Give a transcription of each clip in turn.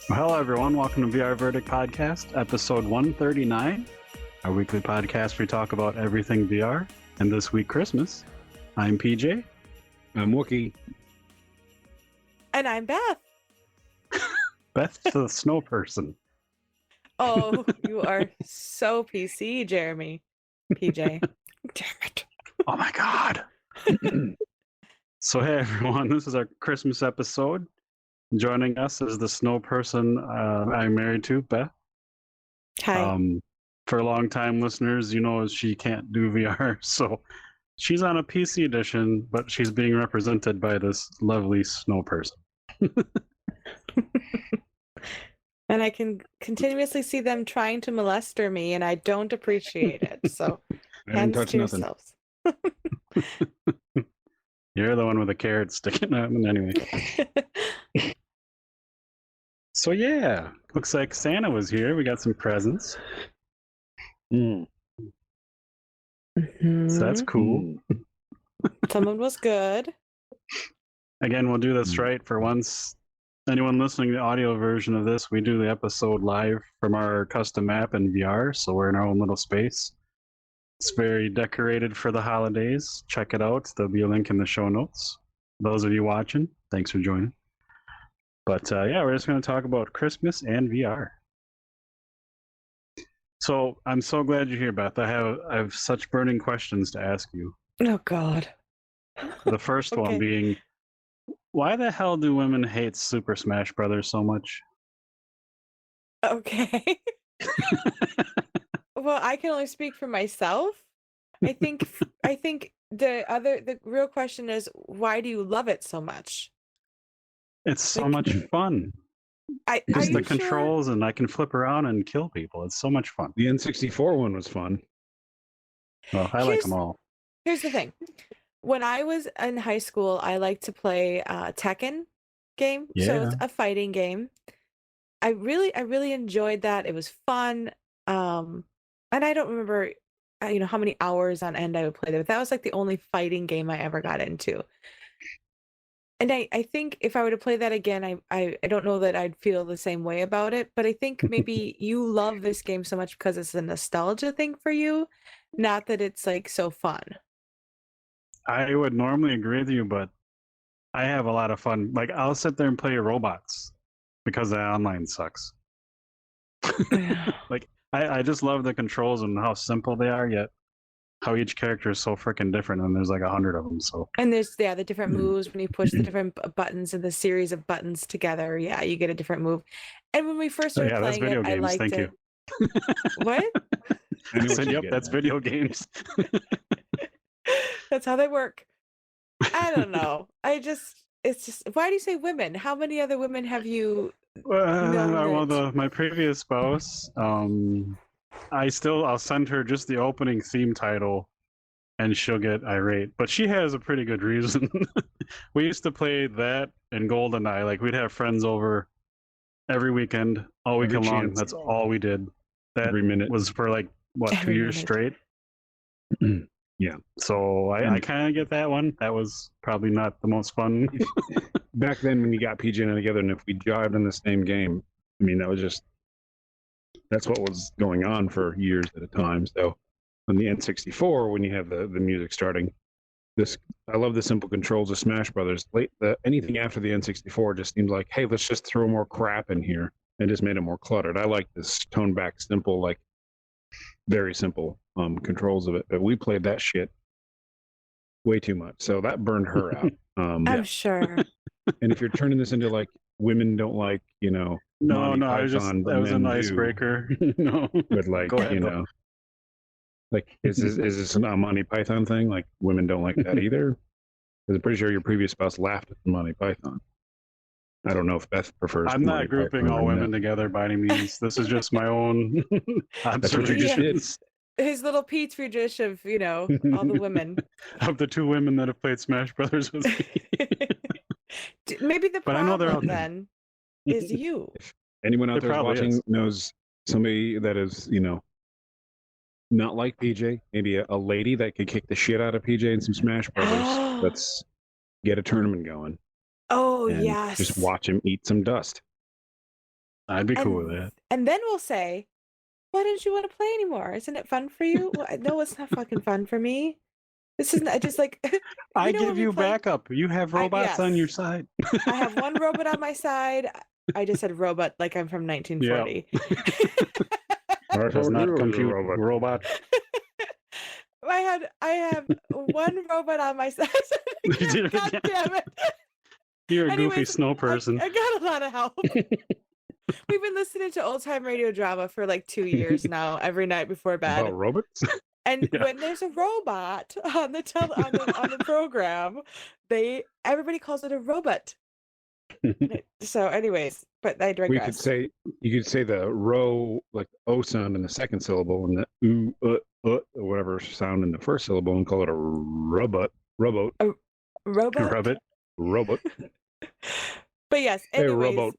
Hello, everyone. Welcome to VR Verdict Podcast, episode 139, our weekly podcast where we talk about everything VR, and this week, Christmas. I'm PJ. I'm Wookie. And I'm Beth. Beth the snow person. Oh, you are so PC, Jeremy. PJ. Damn it. Oh my God. So, hey, everyone. This is our Christmas episode. Joining us is the snow person I'm married to, Beth. Hi. For long-time listeners, you know she can't do VR, so she's on a PC edition, but she's being represented by this lovely snow person. And I can continuously see them trying to molest me, and I don't appreciate it. So, I didn't hands touch to nothing. yourselves. You're the one with the carrot sticking out. Anyway. So yeah, looks like Santa was here. We got some presents. So that's cool. Someone was good. Again, we'll do this right for once. Anyone listening to the audio version of this, we do the episode live from our custom map in VR, so we're in our own little space. It's very decorated for the holidays. Check it out. There'll be a link in the show notes. Those of you watching, thanks for joining. But yeah, we're just going to talk about Christmas and VR. So I'm so glad you're here, Beth. I have such burning questions to ask you. Oh, God. The first one being, why the hell do women hate Super Smash Brothers so much? Okay. Well, I can only speak for myself. I think the real question is, why do you love it so much? It's so much fun. Just the controls, and I can flip around and kill people. It's so much fun. The N64 one was fun. Well, I like them all. Here's the thing. When I was in high school, I liked to play Tekken game. Yeah. So it's a fighting game. I really enjoyed that. It was fun. And I don't remember, how many hours on end I would play that. But that was like the only fighting game I ever got into. And I think if I were to play that again, I don't know that I'd feel the same way about it. But I think maybe you love this game so much because it's a nostalgia thing for you, not that it's like so fun. I would normally agree with you, but I have a lot of fun. Like, I'll sit there and play robots because the online sucks. Like, I just love the controls and how simple they are, yet how each character is so freaking different, and there's like 100 of them. So, and there's the different moves when you push the different buttons and the series of buttons together. Yeah, you get a different move. And when we first started that's playing video it, games. I liked Thank it. you. What? I said, yep, that's video games. That's how they work. I don't know. It's just, why do you say women? How many other women have you known my previous spouse, I'll send her just the opening theme title and she'll get irate. But she has a pretty good reason. We used to play that and GoldenEye. Like, we'd have friends over every weekend, all weekend long. That's all we did. That every minute was for like, what, Every 2 years minute. straight? Yeah. So I kind of get that one. That was probably not the most fun. Back then, when you got PJ and I together, and if we jived in the same game, I mean, that's what was going on for years at a time. So on the N64, when you have the music starting, I love the simple controls of Smash Brothers. Anything after the N64 just seemed like, hey, let's just throw more crap in here, and just made it more cluttered. I like this toned back, simple, like very simple controls of it. But we played that shit way too much, so that burned her out. I'm sure. And if you're turning this into like women don't like, No, Monty that Python, was an icebreaker. No, but like, Go ahead, like is this a Monty Python thing? Like, women don't like that either? Because I'm pretty sure your previous spouse laughed at the Monty Python. I don't know if Beth prefers. I'm not Monty grouping Python all or women not. together by any means. This is just my own That's what you just did. observations His little petri dish of, all the women. of the two women that have played Smash Brothers with me. Maybe the But I know they're problem out there. then is you. Anyone out It there who's probably watching is. knows somebody that is, not like PJ, maybe a lady that could kick the shit out of PJ in some Smash Brothers. Let's get a tournament going Oh, and just yes. watch him eat some dust. I'd be cool with And that. and then we'll say, why don't you want to play anymore? Isn't it fun for you? Well, no, it's not fucking fun for me. This isn't just like I when give we you play. backup. You have robots on your Yes. side. I have one robot on my side. I just said robot like I'm from 1940. Does not compute robot. robot. I have one robot on my side. God damn it. You're a goofy Anyways, snow person. I got a lot of help. We've been listening to old time radio drama for like 2 years now, every night before bed. About robots? And Yeah. when there's a robot on the on the program, everybody calls it a robot. So, anyways, but I digress. You could say the ro, like the O sound in the second syllable, and the oo, or whatever sound in the first syllable, and call it a robot. Robot. Robot. But yes, Hey, anyways, robot.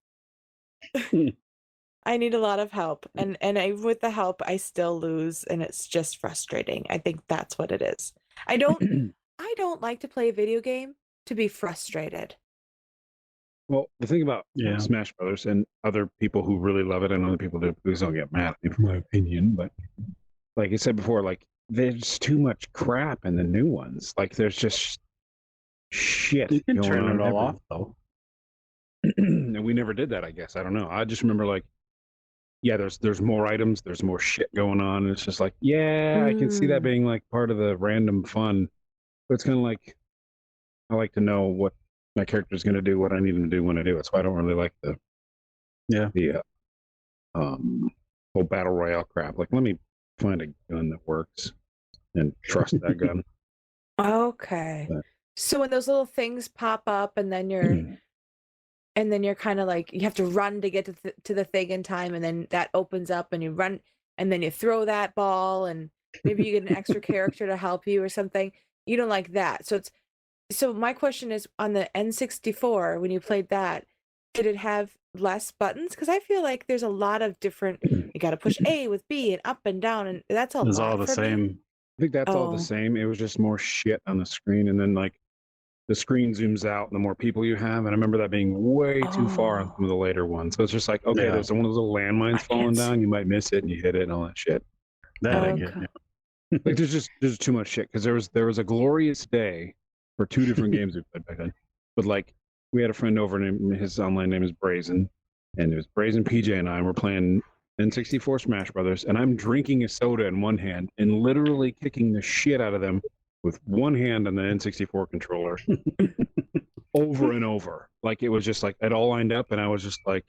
I need a lot of help, and with the help, I still lose, and it's just frustrating. I think that's what it is. I don't like to play a video game to be frustrated. Well, the thing about Smash Brothers and other people who really love it, and other people that please don't get mad at me for my opinion, but like I said before, like there's too much crap in the new ones. Like there's just shit. You can going turn on it all off though. And we never did that, I guess. I don't know. I just remember like, yeah, there's more items, there's more shit going on. And it's just like, yeah, I can see that being like part of the random fun. But it's kind of like, I like to know what my character's going to do, what I need him to do when I do it. So I don't really like the whole battle royale crap. Like, let me find a gun that works and trust that gun. Okay. But, so when those little things pop up, and then you're kind of like, you have to run to get to the thing in time, and then that opens up, and you run, and then you throw that ball, and maybe you get an extra character to help you or something. You don't like that. So my question is, on the N64, when you played that, did it have less buttons? Because I feel like there's a lot of different, you got to push A with B and up and down, and that's a lot. It's all the same. Me. I think that's all the same. It was just more shit on the screen, and then like the screen zooms out, and the more people you have. And I remember that being way too far on some of the later ones. So it's just like, okay, there's one of those little landmines falling down. You might miss it, and you hit it, and all that shit. That I get. Like there's too much shit, because there was a glorious day for two different games we played back then. But like, we had a friend over, and his online name is Brazen, and it was Brazen, PJ, and I were playing N64 Smash Brothers, and I'm drinking a soda in one hand and literally kicking the shit out of them with one hand on the N64 controller over and over. Like, it was just like, it all lined up, and I was just like,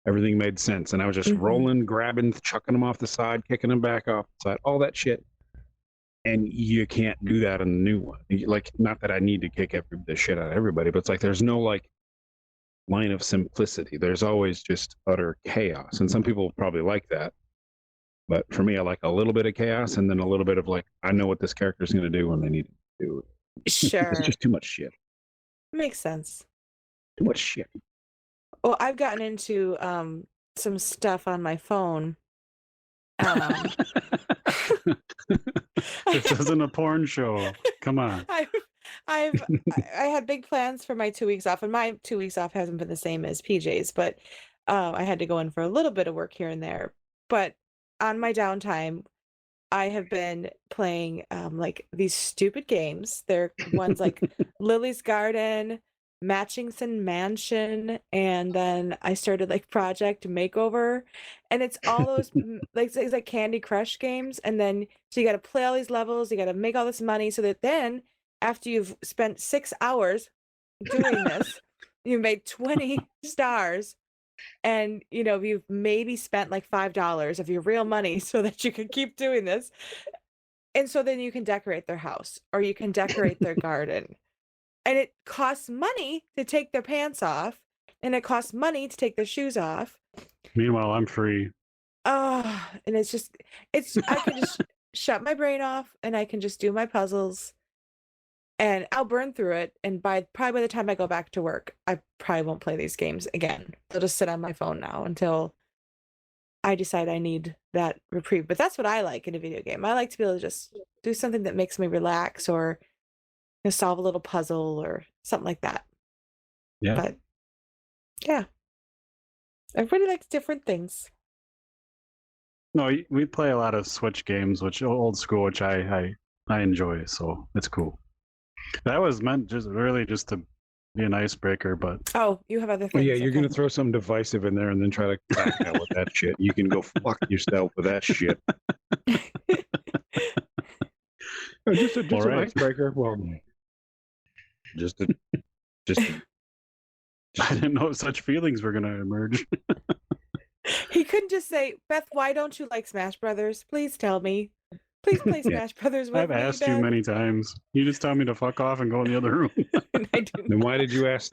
everything made sense. And I was just rolling, grabbing, chucking them off the side, kicking them back off the side, all that shit. And you can't do that in the new one. Like, not that I need to kick the shit out of everybody, but it's like there's no like line of simplicity. There's always just utter chaos. And some people probably like that. But for me, I like a little bit of chaos, and then a little bit of like, I know what this character is going to do when they need to do it. Sure. It's just too much shit. Makes sense. Too much shit. Well, I've gotten into some stuff on my phone. This isn't a porn show. Come on. I had big plans for my 2 weeks off, and my 2 weeks off hasn't been the same as PJ's, but I had to go in for a little bit of work here and there. But on my downtime, I have been playing like these stupid games. They're ones like Lily's Garden, Matchington Mansion, and then I started like Project Makeover, and it's all those like it's like Candy Crush games. And then so you got to play all these levels, you got to make all this money, so that then after you've spent 6 hours doing this, you made 20 stars, and you've maybe spent like $5 of your real money so that you can keep doing this. And so then you can decorate their house, or you can decorate their garden. And it costs money to take their pants off, and it costs money to take their shoes off. Meanwhile, I'm free. And I can just shut my brain off, and I can just do my puzzles. and I'll burn through it. And probably by the time I go back to work, I probably won't play these games again. They'll just sit on my phone now until I decide I need that reprieve. But that's what I like in a video game. I like to be able to just do something that makes me relax, or solve a little puzzle or something like that. Yeah. But yeah, everybody likes different things. No, we play a lot of Switch games, which old school, which I enjoy. So it's cool. That was meant just to be an icebreaker, but Oh, you have other Well, things. yeah, you're going to okay. throw something divisive in there and then try to back out with that shit. You can go fuck yourself with that shit. Just All an right. icebreaker. Well, just a, I didn't know such feelings were going to emerge. He couldn't just say, Beth, why don't you like Smash Brothers? Please tell me. Please play Yeah. Smash Brothers with I've me, asked you Beth. many times. You just tell me to fuck off and go in the other room. And I do Then why did you ask?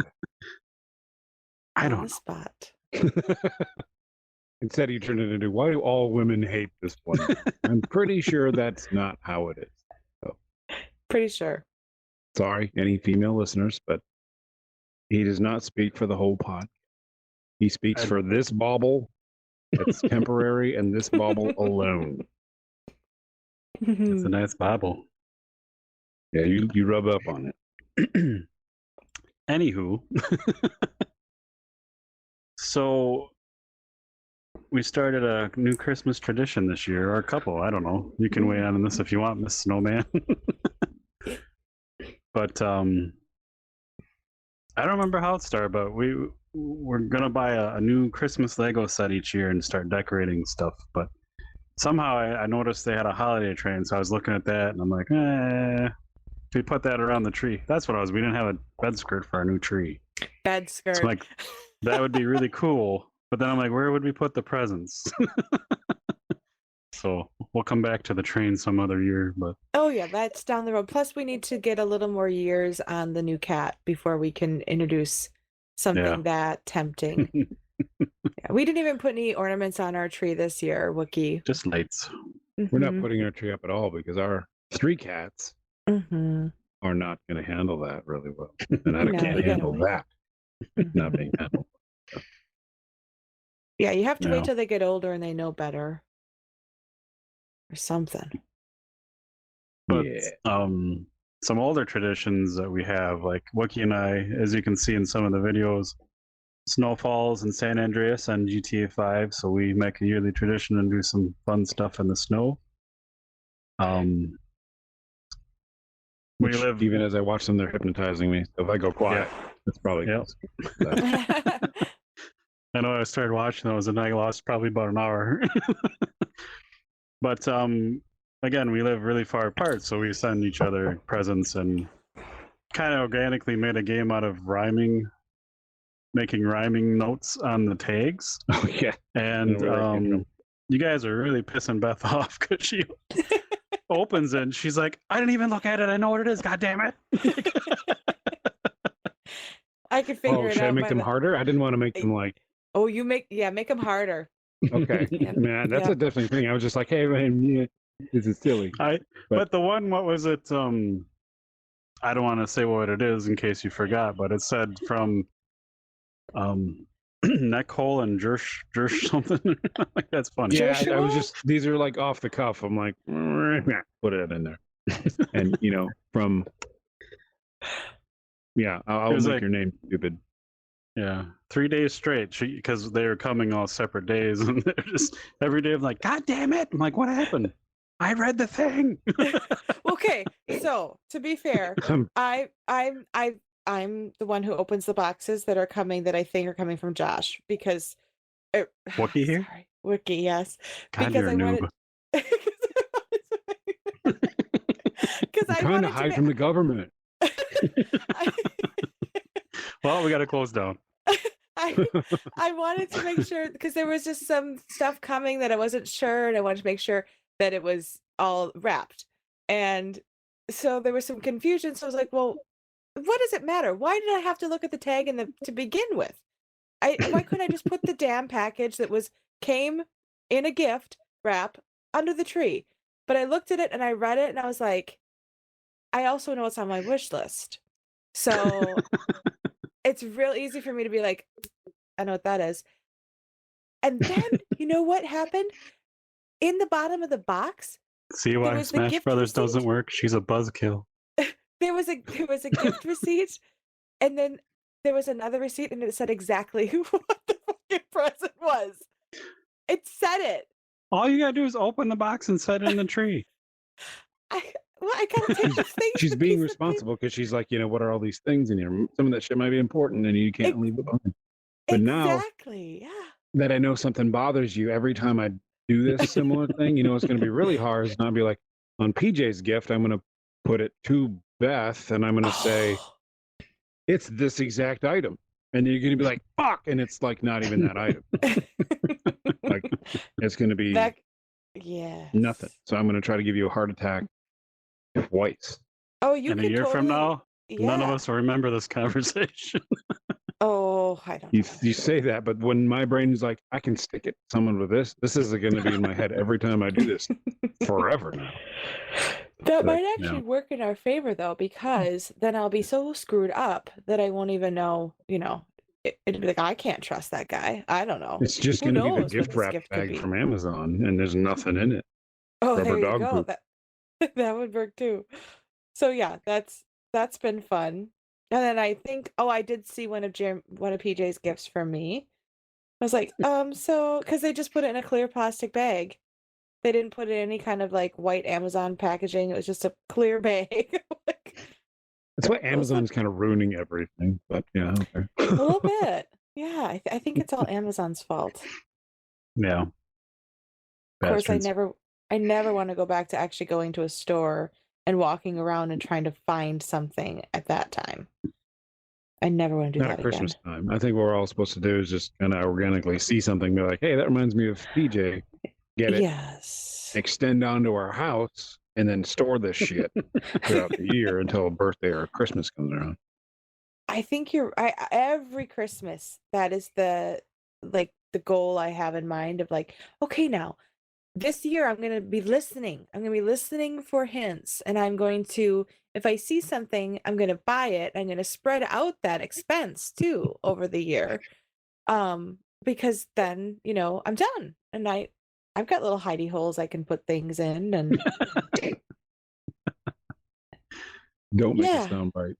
I on don't the know. spot. Instead, you turned it into, why do all women hate this one? I'm pretty sure that's not how it is. Pretty sure. Sorry, any female listeners, but he does not speak for the whole pod. He speaks for this bauble that's temporary and this bauble alone. It's a nice Bible. Yeah, you rub up on it. Anywho, so we started a new Christmas tradition this year, or a couple. I don't know. You can weigh in on this if you want, Miss Snowman. But I don't remember how it started, but we're gonna buy a new Christmas Lego set each year and start decorating stuff. But somehow I noticed they had a holiday train, so I was looking at that and I'm like, if we put that around the tree. That's what I was. We didn't have a bed skirt for our new tree. Bed skirt. So like, that would be really cool. But then I'm like, where would we put the presents? So we'll come back to the train some other year. But Oh yeah, that's down the road. Plus, we need to get a little more years on the new cat before we can introduce something that tempting. Yeah, we didn't even put any ornaments on our tree this year, Wookie. just lights. We're not putting our tree up at all because our street cats Mm-hmm. are not going to handle that really well. And I No, can't you gotta handle wait. that not being handled. Yeah, you have to No. wait till they get older and they know better. Or something. But Yeah. some older traditions that we have, like Wookie and I, as you can see in some of the videos, snowfalls in San Andreas and GTA 5. So we make a yearly tradition and do some fun stuff in the snow. We Which, live even as I watch them, they're hypnotizing me. So if I go quiet, that's probably Yep. I know I started watching those and I lost probably about an hour. But again, we live really far apart, so we send each other presents and kind of organically made a game out of making rhyming notes on the tags. Oh yeah. And where that came from. you guys are really pissing Beth off because she opens it and she's like, I didn't even look at it. I know what it is. God damn it. I could figure it out. Should I make by them the- harder? I didn't want to make them like. Oh, make them harder. Okay, Yeah. man, that's Yeah. a definite thing. I was just like, hey, man, yeah, this is silly. But the one, what was it? I don't want to say what it is in case you forgot, but it said from neck hole and Jersh something. Like, that's funny. Yeah, I Joshua? was just, these are like off the cuff. I'm like, put it in there. And, from, I'll It was make like- your name stupid. Yeah, 3 days straight because they were coming all separate days, and they're just every day. I'm like, God damn it! I'm like, what happened? I read the thing. Okay, so to be fair, I'm the one who opens the boxes that are coming that I think are coming from Josh because Wookie here? Sorry, Wookie, yes. God, you're a noob. Because I trying wanted to hide ma- from the government. Well, we got to close down. I wanted to make sure because there was just some stuff coming that I wasn't sure, and I wanted to make sure that it was all wrapped. And so there was some confusion. So I was like, well, what does it matter? Why did I have to look at the tag to begin with? Why couldn't I just put the damn package that came in a gift wrap under the tree? But I looked at it and I read it and I was like, I also know it's on my wish list. So it's real easy for me to be like, I know what that is. And then, you know what happened? In the bottom of the box, See there why was the Smash gift Brothers doesn't receipt. work? She's a buzzkill. There was a gift receipt, and then there was another receipt, and it said exactly what the fucking present was. It said it. All you gotta do is open the box and set it in the tree. I gotta take the things. She's the being piece of paper. responsible because she's like, what are all these things in here? Some of that shit might be important, and you can't leave it behind. But now Exactly. Yeah. that I know something bothers you, every time I do this similar thing, it's going to be really hard. Is not be like on PJ's gift, I'm going to put it to Beth, and I'm going to say it's this exact item, and you're going to be like, "Fuck!" and it's like not even that item. Like it's going to be nothing. So I'm going to try to give you a heart attack twice. Oh, you In a can year from now, none of Yeah. us will remember this conversation. Oh, I don't know. You say that, but when my brain is like, I can stick it to someone with this is going to be in my head every time I do this forever now. That might actually work in our favor, though, because then I'll be so screwed up that I won't even know, it'd be like, I can't trust that guy. I don't know. It's just Who going to be the knows what gift this wrap gift could bag be? from Amazon, and there's nothing in it. Oh, Rubber there you dog go. poop. That would work too. So yeah, that's been fun. And then I think, I did see one of PJ's gifts for me. I was like, so because they just put it in a clear plastic bag. They didn't put it in any kind of like white Amazon packaging. It was just a clear bag. That's why Amazon's kind of ruining everything. But yeah, okay. A little bit. Yeah, I think it's all Amazon's fault. Yeah. Of course, I never want to go back to actually going to a store and walking around and trying to find something at that time. I never want to do Not that at Christmas again. time. I think what we're all supposed to do is just kind of organically see something, be like, hey, that reminds me of PJ. Get it? Yes. Extend onto our house and then store this shit throughout the year until a birthday or Christmas comes around. I think every Christmas, that is the goal I have in mind of like, okay, now this year I'm going to be listening. I'm going to be listening for hints, and I'm going to, if I see something, I'm going to buy it. I'm going to spread out that expense too over the year. Because then, I'm done, and I've got little hidey holes I can put things in, and Don't make it sound right.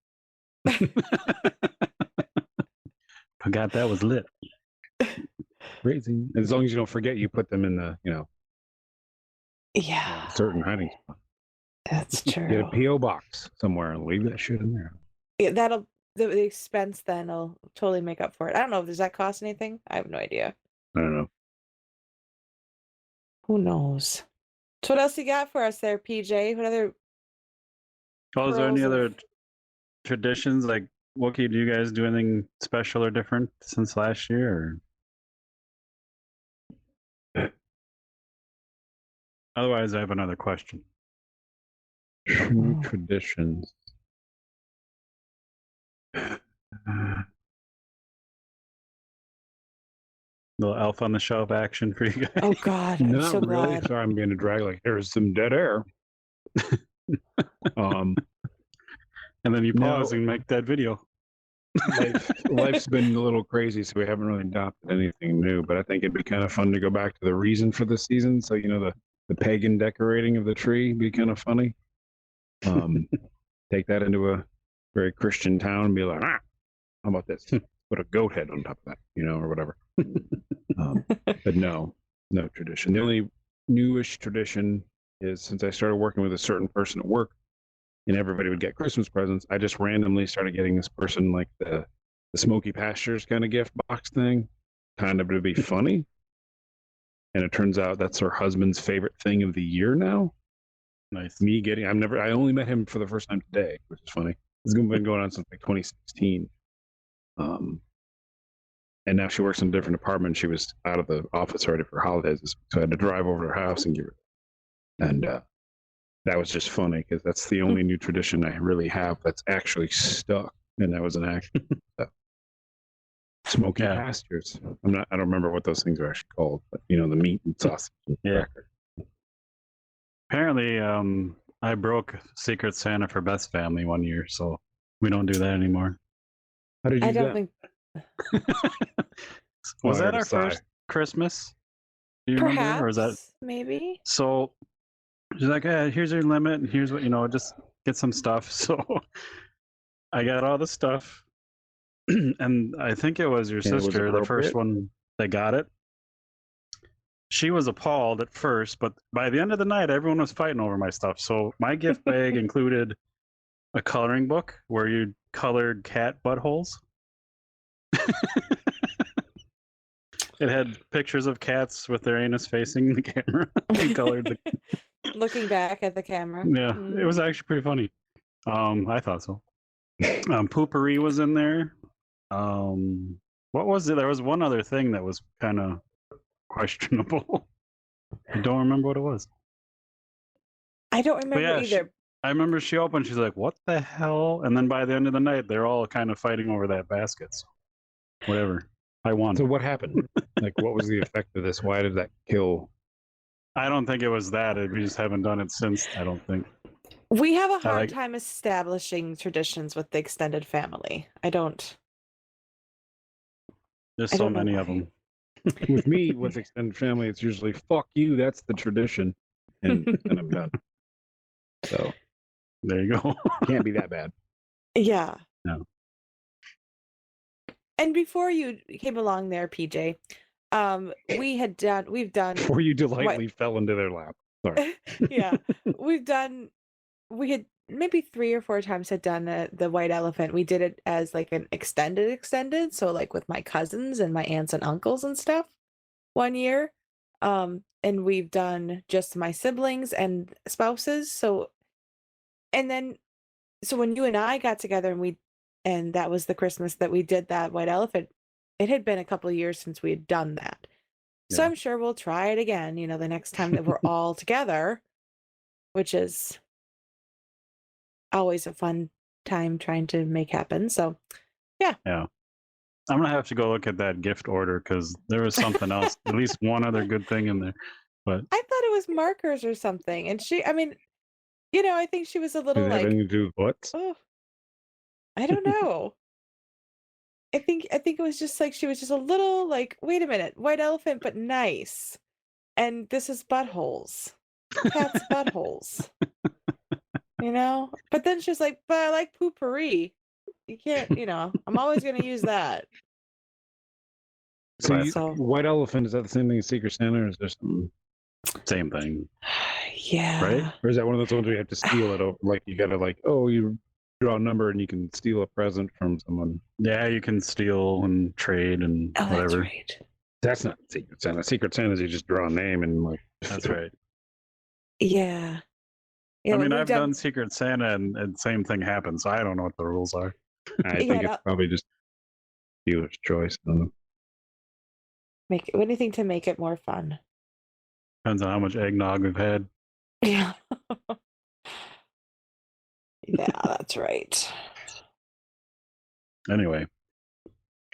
Forgot that was lit. Crazy. As long as you don't forget, you put them in the, certain hiding spot. That's true. Get a PO box somewhere and leave that shit in there. Yeah, the expense then will totally make up for it. I don't know. Does that cost anything? I have no idea. I don't know. Who knows? So what else you got for us there, PJ? What other? Is there any other traditions? Like, Wookie, do you guys do anything special or different since last year? Or... Otherwise, I have another question. True traditions. Little elf on the shelf action for you guys. Oh God, I'm Not so really. glad. Sorry, I'm being a drag. Like, there's some dead air. And then you pause and make that video. Life's been a little crazy, so we haven't really adopted anything new. But I think it'd be kind of fun to go back to the reason for the season. So the pagan decorating of the tree be kind of funny. Take that into a very Christian town and be like, how about this? Put a goat head on top of that, or whatever. But no tradition. The only newish tradition is since I started working with a certain person at work and everybody would get Christmas presents, I just randomly started getting this person like the Smoky Pastures kind of gift box thing, kind of to be funny. And it turns out that's her husband's favorite thing of the year now. Nice. I only met him for the first time today, which is funny. It's been going on since like 2016. And now she works in a different department. She was out of the office already for holidays, so I had to drive over to her house and give her. And that was just funny because that's the only new tradition I really have that's actually stuck, and that was an action. Smoky Pastures. I don't remember what those things are actually called, but the meat and sausage. And Apparently, I broke Secret Santa for Beth's family one year, so we don't do that anymore. How did you I do don't that? think Was I heard that a our sigh. first Christmas? Do you remember? Or is that perhaps maybe. so? She's like, here's your limit, and here's what just get some stuff. So I got all the stuff, and I think it was your And it was sister, the first appropriate? one that got it. She was appalled at first, but by the end of the night, everyone was fighting over my stuff. So my gift bag included a coloring book where you colored cat buttholes. It had pictures of cats with their anus facing the camera. You colored the Looking back at the camera. yeah. It was actually pretty funny. I thought so. Poopery was in there. What was it? There was one other thing that was kind of questionable. I don't remember what it was. I don't But remember yeah, either. I remember she opened. She's like, "What the hell?" And then by the end of the night, they're all kind of fighting over that basket. So whatever. I won. So what happened? Like, what was the effect of this? Why did that kill? I don't think it was that. We just haven't done it since. I don't think. We have a hard like- time establishing traditions with the extended family. I don't. There's I so don't know many of why. them. With me, with extended family, it's usually "fuck you." That's the tradition, and then I'm done. So There you go. can't be that bad. Yeah. No. And before you came along there, PJ, we've done Before you delightfully fell into their lap. Sorry. yeah, we had maybe 3 or 4 times had done the white elephant. We did it as like an extended, so like with my cousins and my aunts and uncles and stuff one year. And we've done just my siblings and spouses. So when you and I got together and that was the Christmas that we did that white elephant, it had been a couple of years since we had done that. So Yeah. I'm sure we'll try it again, the next time that we're all together, which is always a fun time trying to make happen. So I'm gonna have to go look at that gift order because there was something else, at least one other good thing in there. But I thought it was markers or something. And I think she was a Does little it have like, anything to do with what? oh, I don't know. I think it was just like she was just a little like, wait a minute, white elephant, but nice. And this is buttholes. Cat's buttholes. But then she was like, but I like poopery. You can't, I'm always gonna use that. So, So- white elephant, is that the same thing as Secret Santa, or is there something? same thing, Yeah. right? Or is that one of those ones where you have to steal it? Like you gotta you draw a number and you can steal a present from someone. Yeah, you can steal and trade and Oh, that's whatever. right. That's not Secret Santa. Secret Santa is you just draw a name and That's right. Yeah. I mean, we've I've done Secret Santa and same thing happens. So I don't know what the rules are. I think it's probably just dealer's choice. I don't know. anything to make it more fun. Depends on how much eggnog we've had. Yeah. Yeah, that's right. Anyway,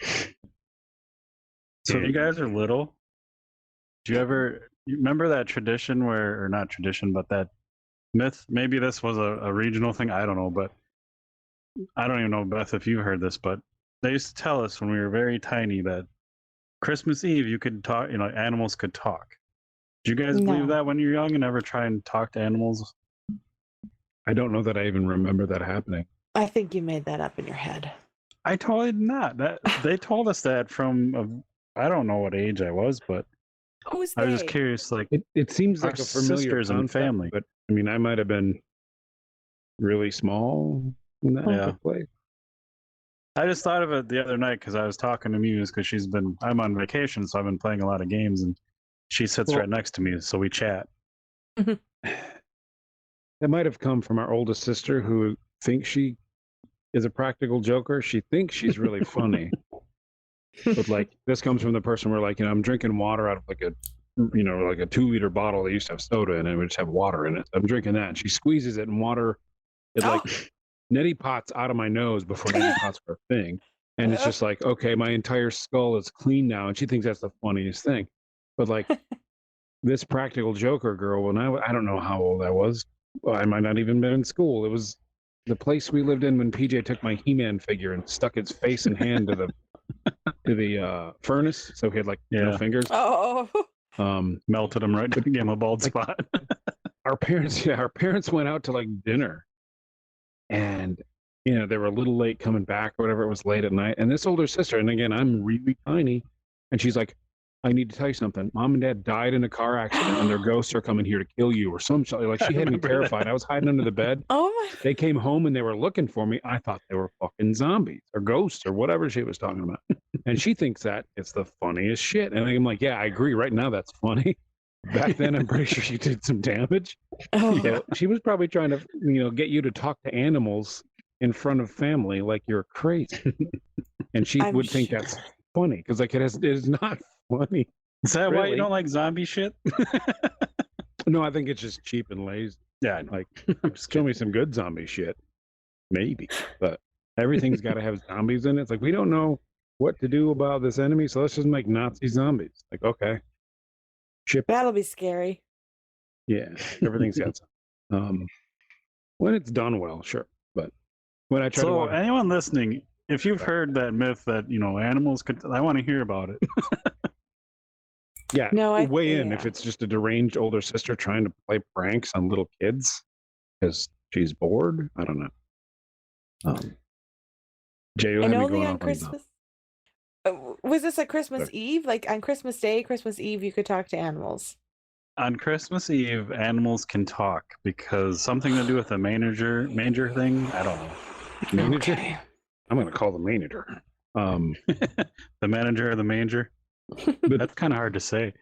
so if you guys are little, do you remember that tradition or not tradition, but that myth? Maybe this was a regional thing. I don't know, but I don't even know, Beth, if you heard this, but they used to tell us when we were very tiny that Christmas Eve you could talk, animals could talk. Do you guys believe No. that when you're young and ever try and talk to animals? I don't know that I even remember that happening. I think you made that up in your head. I totally did not. That they told us that from I don't know what age I was, but Who's I was just they? curious. Like, It seems Our like a familiar sisters and concept, family. but I mean, I might have been really small when that Yeah. took place. I just thought of it the other night because I was talking to Muse because I'm on vacation, so I've been playing a lot of games, and she sits Well- right next to me, so we chat. That might have come from our oldest sister who thinks she is a practical joker. She thinks she's really funny. But like this comes from the person where I'm drinking water out of like a 2-liter bottle. They used to have soda in it. We just have water in it. I'm drinking that. And she squeezes it and water. It Oh. neti pots out of my nose before neti pots were a thing. And it's just like, okay, my entire skull is clean now. And she thinks that's the funniest thing. But like this practical joker girl, when I don't know how old I was, Well, I might not even been in school. It was the place we lived in when PJ took my He-Man figure and stuck his face and hand to the furnace, so he had like no Yeah. fingers. Oh, Melted him right, gave him a bald Like- spot. Our parents went out to like dinner, and they were a little late coming back or whatever. It was late at night, and this older sister, and again, I'm really tiny, and she's like, I need to tell you something. Mom and Dad died in a car accident, and their ghosts are coming here to kill you, or some shit. Like, she had me remember terrified. that. I was hiding under the bed. oh my! They came home and they were looking for me. I thought they were fucking zombies or ghosts or whatever she was talking about. And she thinks that it's the funniest shit. And I'm like, yeah, I agree. Right now, that's funny. Back then, I'm pretty sure she did some damage. Oh. So she was probably trying to, get you to talk to animals in front of family like you're crazy. And she I'm would think sure. that's funny because like it is not funny. Is that why you Really? don't like zombie shit? No, I think it's just cheap and lazy. Yeah, I know. Like, I'm just show kidding. me some good zombie shit. Maybe. But everything's got to have zombies in it. It's like, we don't know what to do about this enemy, so let's just make Nazi zombies. Like, okay. Ship. That'll be scary. Yeah. Everything's got some. When it's done well, sure. But when I try to So, watch, anyone listening, if you've heard that myth that animals could, I want to hear about it. yeah, No, weigh in if yeah. it's just a deranged older sister trying to play pranks on little kids because she's bored. I don't know. Jay, you And had me only going on off Christmas. Was this at Christmas Sorry. Eve? Like on Christmas Day, Christmas Eve, you could talk to animals. On Christmas Eve, animals can talk because something to do with the manger thing. I don't know. Manager? Okay. I'm going to call the manager. The manager or the manger. But That's kind of hard to say.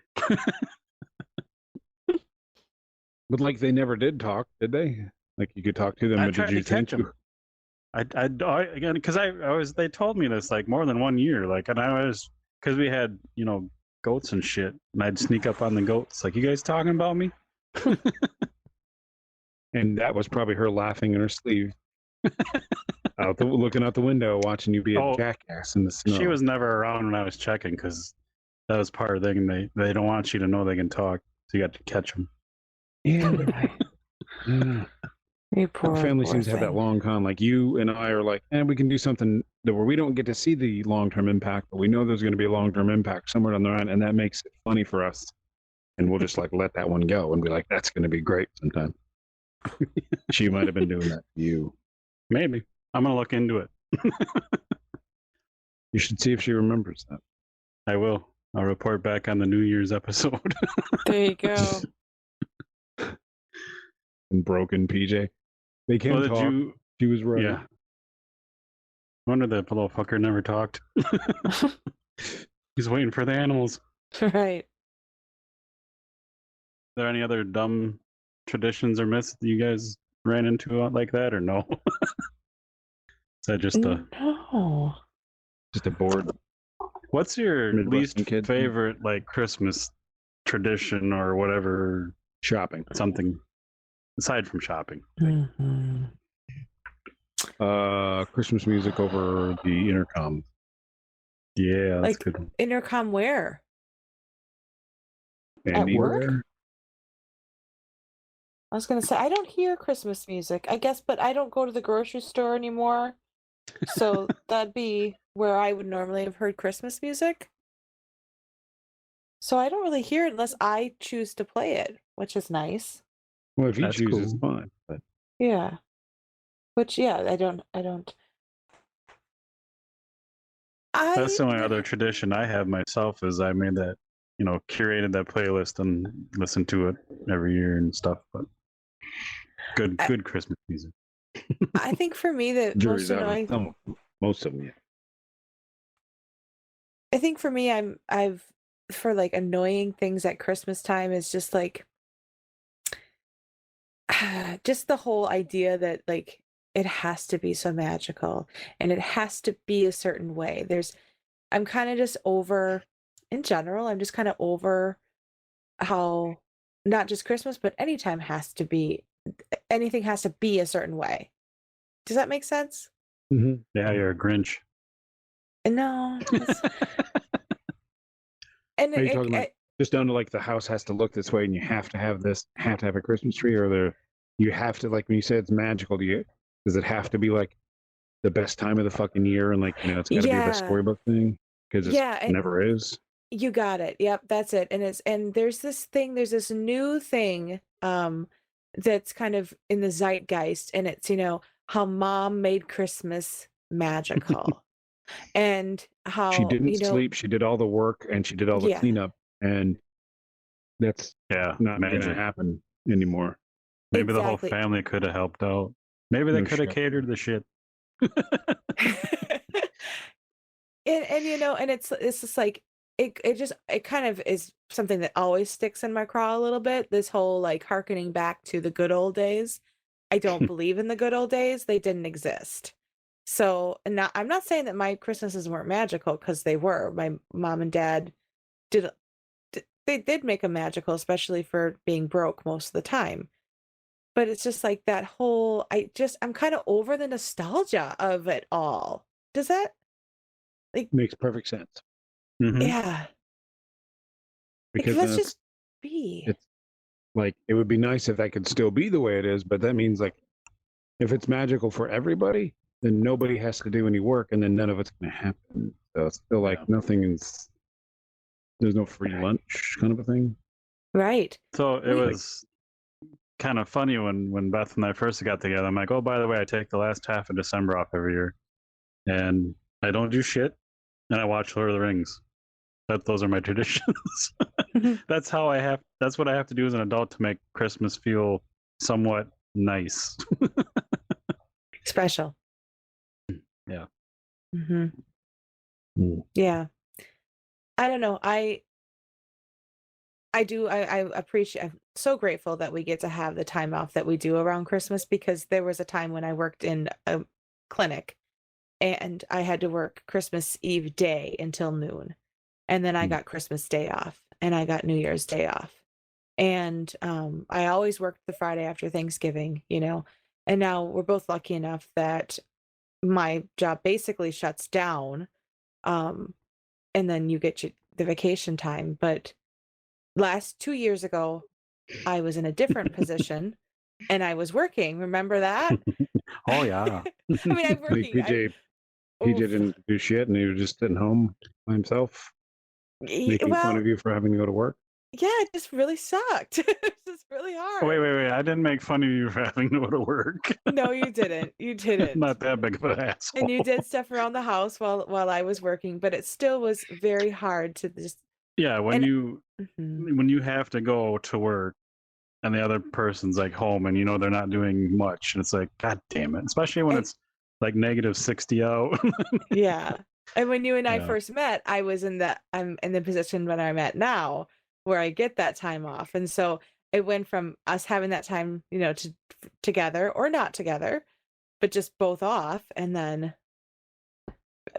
But like they never did talk, did they? Like you could talk to them, I but tried did you to catch think? them. Again, because I was, they told me this like more than 1 year, like, and I was, because we had goats and shit, and I'd sneak up on the goats, like, you guys talking about me? And that was probably her laughing in her sleeve, looking out the window, watching you be a Oh, jackass in the snow. She was never around when I was checking because that was part of the thing. They don't want you to know they can talk, so you got to catch them. Yeah. Yeah. You Our poor, family poor seems to have that thing. long con. Like you and I are like, we can do something where we don't get to see the long-term impact, but we know there's going to be a long-term impact somewhere down the line, and that makes it funny for us. And we'll just like let that one go and be like, that's going to be great sometime. She might have been doing that to you. Maybe. I'm going to look into it. You should see if she remembers that. I will. I'll report back on the New Year's episode. There you go. And broken PJ. They can't Well, talk. She was right. Yeah. Wonder that little fucker never talked. He's waiting for the animals. Right. Are there any other dumb traditions or myths that you guys ran into like that, or no? Is that just a... No. Just a bored. What's your Midwestern least kid. favorite like Christmas tradition or whatever, Shopping. something aside from shopping? Mhm. Christmas music over the intercom. Yeah, that's Like good. intercom where? And At work? anywhere. I was gonna say I don't hear Christmas music, I guess, but I don't go to the grocery store anymore. So that'd be where I would normally have heard Christmas music. So I don't really hear it unless I choose to play it, which is nice. Well, if you That's choose, it's cool. fine. But Yeah. Which I don't That's the only I other tradition I have myself is I made that, curated that playlist and listened to it every year and stuff. But good Christmas music. I think for me the most jury's out on annoying some of them. Most of them, yeah. I think for me I've for like annoying things at Christmas time is just like just the whole idea that like it has to be so magical and it has to be a certain way. I'm kind of just over in general, I'm just kind of over how not just Christmas, but anytime has to be anything has to be a certain way. Does that make sense? Mm-hmm. Yeah, you're a Grinch. No. And Are you talking about just down to like the house has to look this way and you have to have this, have to have a Christmas tree, or there you have to, like when you said it's magical, does it have to be like the best time of the fucking year and like it's got to be the Yeah. storybook thing because it Yeah, never is. you got it. Yep, that's it. And there's this new thing that's kind of in the zeitgeist, and it's, how mom made Christmas magical. And She how, didn't sleep. She did all the work and she did all the yeah, cleanup, and that's Yeah, not going to magic. happen anymore. Maybe the whole exactly. family could have helped out. Maybe they No could have shit. catered the shit. And it's just like it kind of is something that always sticks in my craw a little bit, this whole like harkening back to the good old days. I don't believe in the good old days. They didn't exist. So, and now I'm not saying that my Christmases weren't magical, because they were. My mom and dad did they did make them magical, especially for being broke most of the time. But it's just like that whole I'm kind of over the nostalgia of it all. Does that, like, Makes perfect sense Mhm. yeah. Like, because then let's just be. it's like it would be nice if that could still be the way it is, but that means like if it's magical for everybody, then nobody has to do any work, and then none of it's going to happen. So it's still like nothing is. There's no free lunch kind of a thing. Right. So it We was kind of funny when Beth and I first got together. I'm like, oh, by the way, I take the last half of December off every year, and I don't do shit, and I watch Lord of the Rings. Those are my traditions. That's how I have. That's what I have to do as an adult to make Christmas feel somewhat nice. special. Yeah. hmm Mm. Yeah. I don't know. I appreciate, I'm so grateful that we get to have the time off that we do around Christmas, because there was a time when I worked in a clinic and I had to work Christmas Eve day until noon. And then I Mm. got Christmas Day off and I got New Year's Day off. And I always worked the Friday after Thanksgiving, and now we're both lucky enough that my job basically shuts down. Um, and then you get the vacation time. But last 2 years ago, I was in a different position and I was working. Remember that? Oh yeah. I mean, I'm Like working. PJ Oof. didn't do shit, and he was just sitting home by himself, making fun Well, of you for having to go to work. yeah, it just really sucked. It's just really Wait, hard. wait. I didn't make fun of you for having to go to work. No, you didn't. You didn't. Not that big of an asshole. And you did stuff around the house while I was working, but it still was very hard to just. Yeah, when And mhm. you have to go to work and the other person's like home and they're not doing much, and it's like, god damn it, especially when And it's like -60 out. yeah. And when you and I Yeah. first met, I'm in the position that I'm at now, where I get that time off. And so it went from us having that time, together or not together, but just both off, and then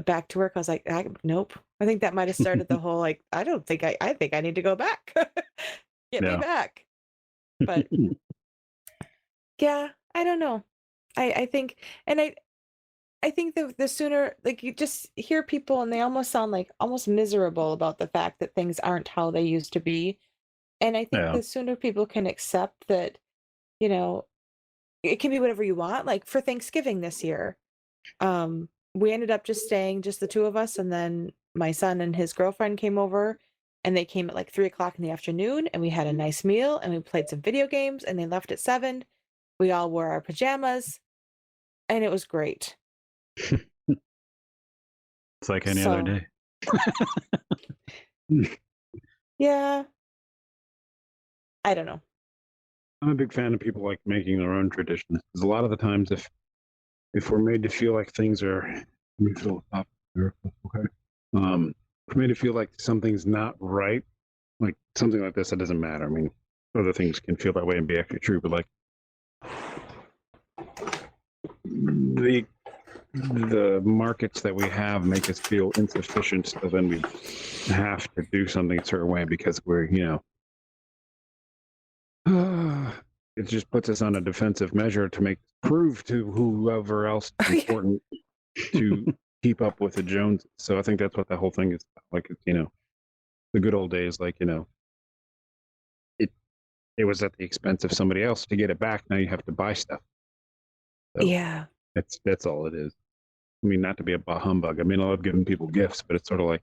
back to work. I was like, nope. I think that might have started the whole, like, I think I need to go back. Get me Yeah. back. But yeah, I don't know. I think, and I think the sooner, like, you just hear people and they almost sound like almost miserable about the fact that things aren't how they used to be. And I think Yeah. the sooner people can accept that, you know, it can be whatever you want. Like for Thanksgiving this year, we ended up just staying, just the two of us, and then my son and his girlfriend came over, and they came at like 3 o'clock in the afternoon, and we had a nice meal and we played some video games, and they left at 7. We all wore our pajamas, and it was great. It's like any other So day. yeah, I don't know. I'm a big fan of people like making their own traditions, because a lot of the times, if we're made to feel like things are, let me fill it up here, okay. If we're made to feel like something's not right, like something like this, it doesn't matter. I mean, other things can feel that way and be actually true, but like the markets that we have make us feel insufficient, so then we have to do something a certain way because we're, it just puts us on a defensive measure to prove to whoever else is important to keep up with the Joneses. So I think that's what the whole thing is about. Like, the good old days, like, it it was at the expense of somebody else to get it back. Now you have to buy stuff. So Yeah. that's all it is. I mean, not to be a bah humbug. I mean, I love giving people gifts, but it's sort of like,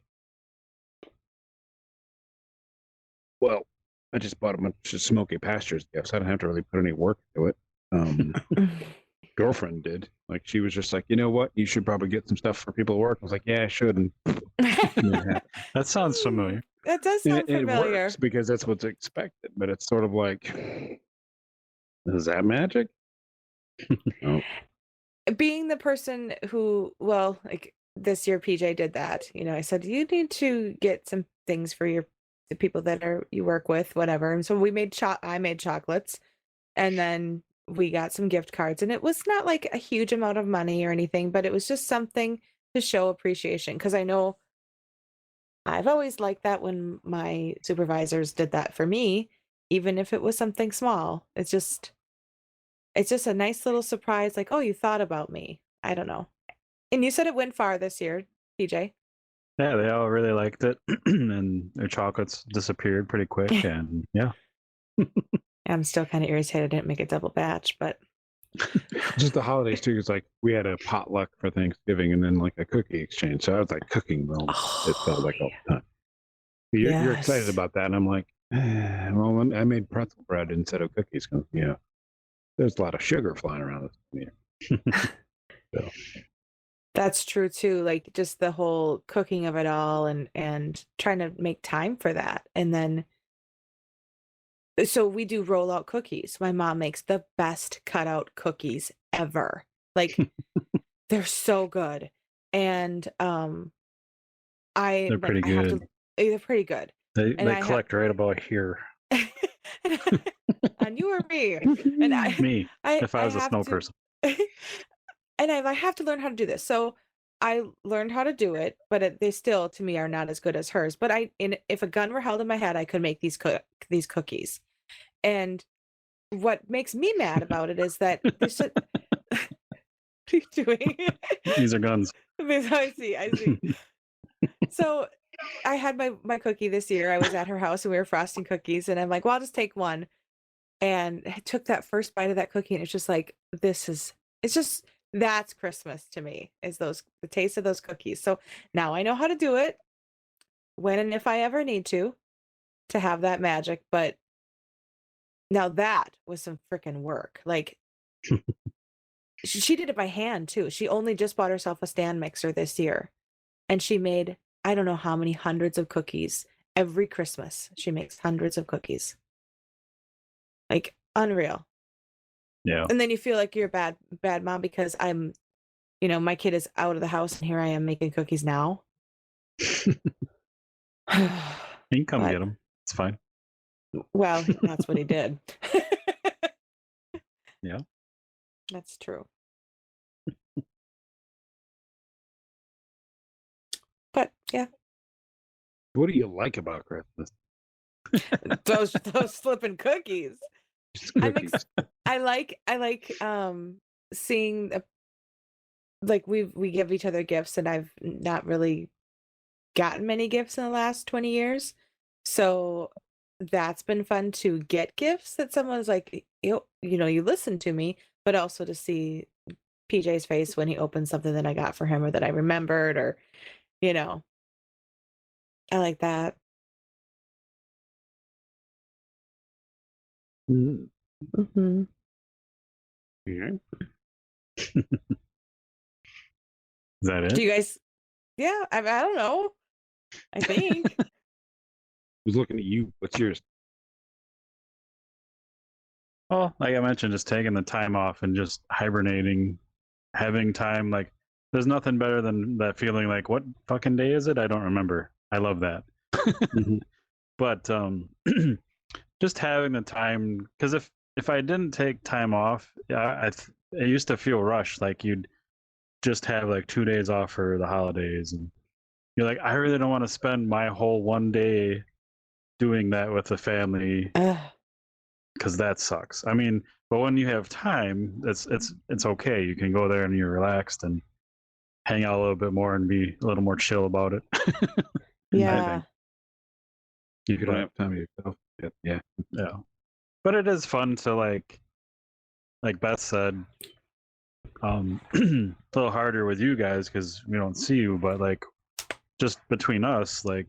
well, I just bought a bunch of Smoky Pastures gifts. I don't have to really put any work into it. Girlfriend did. Like, she was just like, you know what? You should probably get some stuff for people at work. I was like, yeah, I should. And That sounds familiar. That does And sound it familiar. works because that's what's expected. But it's sort of like, is that magic? Oh, Being the person who, well, like this year PJ did that. I said you need to get some things for the people that you work with, whatever. And so I made chocolates, and then we got some gift cards, and it was not like a huge amount of money or anything, but it was just something to show appreciation, because I know I've always liked that when my supervisors did that for me, even if it was something small. It's just a nice little surprise, like, oh, you thought about me. I don't know. And you said it went far this year, PJ. Yeah, they all really liked it, and their chocolates disappeared pretty quick. And yeah, I'm still kind of irritated I didn't make a double batch, but just the holidays too. It's like we had a potluck for Thanksgiving and then like a cookie exchange. So I was like cooking well. It felt like all the time. You're excited Yes. about that, and I'm like, well, I made pretzel bread instead of cookies because there's a lot of sugar flying around this year. So That's true too. Like just the whole cooking of it all, and trying to make time for that. And then so we do roll out cookies. My mom makes the best cutout cookies ever. Like they're so good. And they're pretty good. they're pretty good. They And collect right about here. on you or me. And Me, if I was a have snow to, person. and I have to learn how to do this. So I learned how to do it, but they still to me are not as good as hers. But if a gun were held in my head, I could make these cookies. And what makes me mad about it is that there's what are you doing? These are guns. I see. So I had my cookie this year. I was at her house and we were frosting cookies, and I'm like, well, I'll just take one. And I took that first bite of that cookie, and it's just like, that's Christmas to me, is the taste of those cookies. So now I know how to do it when and if I ever need to have that magic. But now that was some freaking work. Like she did it by hand too. She only just bought herself a stand mixer this year, and she made, I don't know how many hundreds of cookies every Christmas. She makes hundreds of cookies. Like unreal. Yeah. And then you feel like you're a bad mom because my kid is out of the house and here I am making cookies now. You can come get them. It's fine. Well, that's what he did. Yeah. That's true. But yeah. what do you like about Christmas? those flipping cookies. Just cookies. I like seeing like we give each other gifts, and I've not really gotten many gifts in the last 20 years. So that's been fun to get gifts that someone's like, you listen to me, but also to see PJ's face when he opens something that I got for him or that I remembered, or I like that. Mm-hmm. Yeah. Is that it? Do you guys? Yeah, I don't know. I think. I was looking at you. What's yours? Well, like I mentioned, just taking the time off and just hibernating, having time. Like, there's nothing better than that feeling. Like, what fucking day is it? I don't remember. I love that. But just having the time, because if I didn't take time off, I used to feel rushed. Like you'd just have like 2 days off for the holidays, and you're like, I really don't want to spend my whole one day doing that with the family, because that sucks. I mean, but when you have time, it's okay. You can go there and you're relaxed and hang out a little bit more and be a little more chill about it. Yeah. You don't have time to yourself. Yeah. Yeah. But it is fun to like Beth said, it's a little harder with you guys because we don't see you, but like just between us, like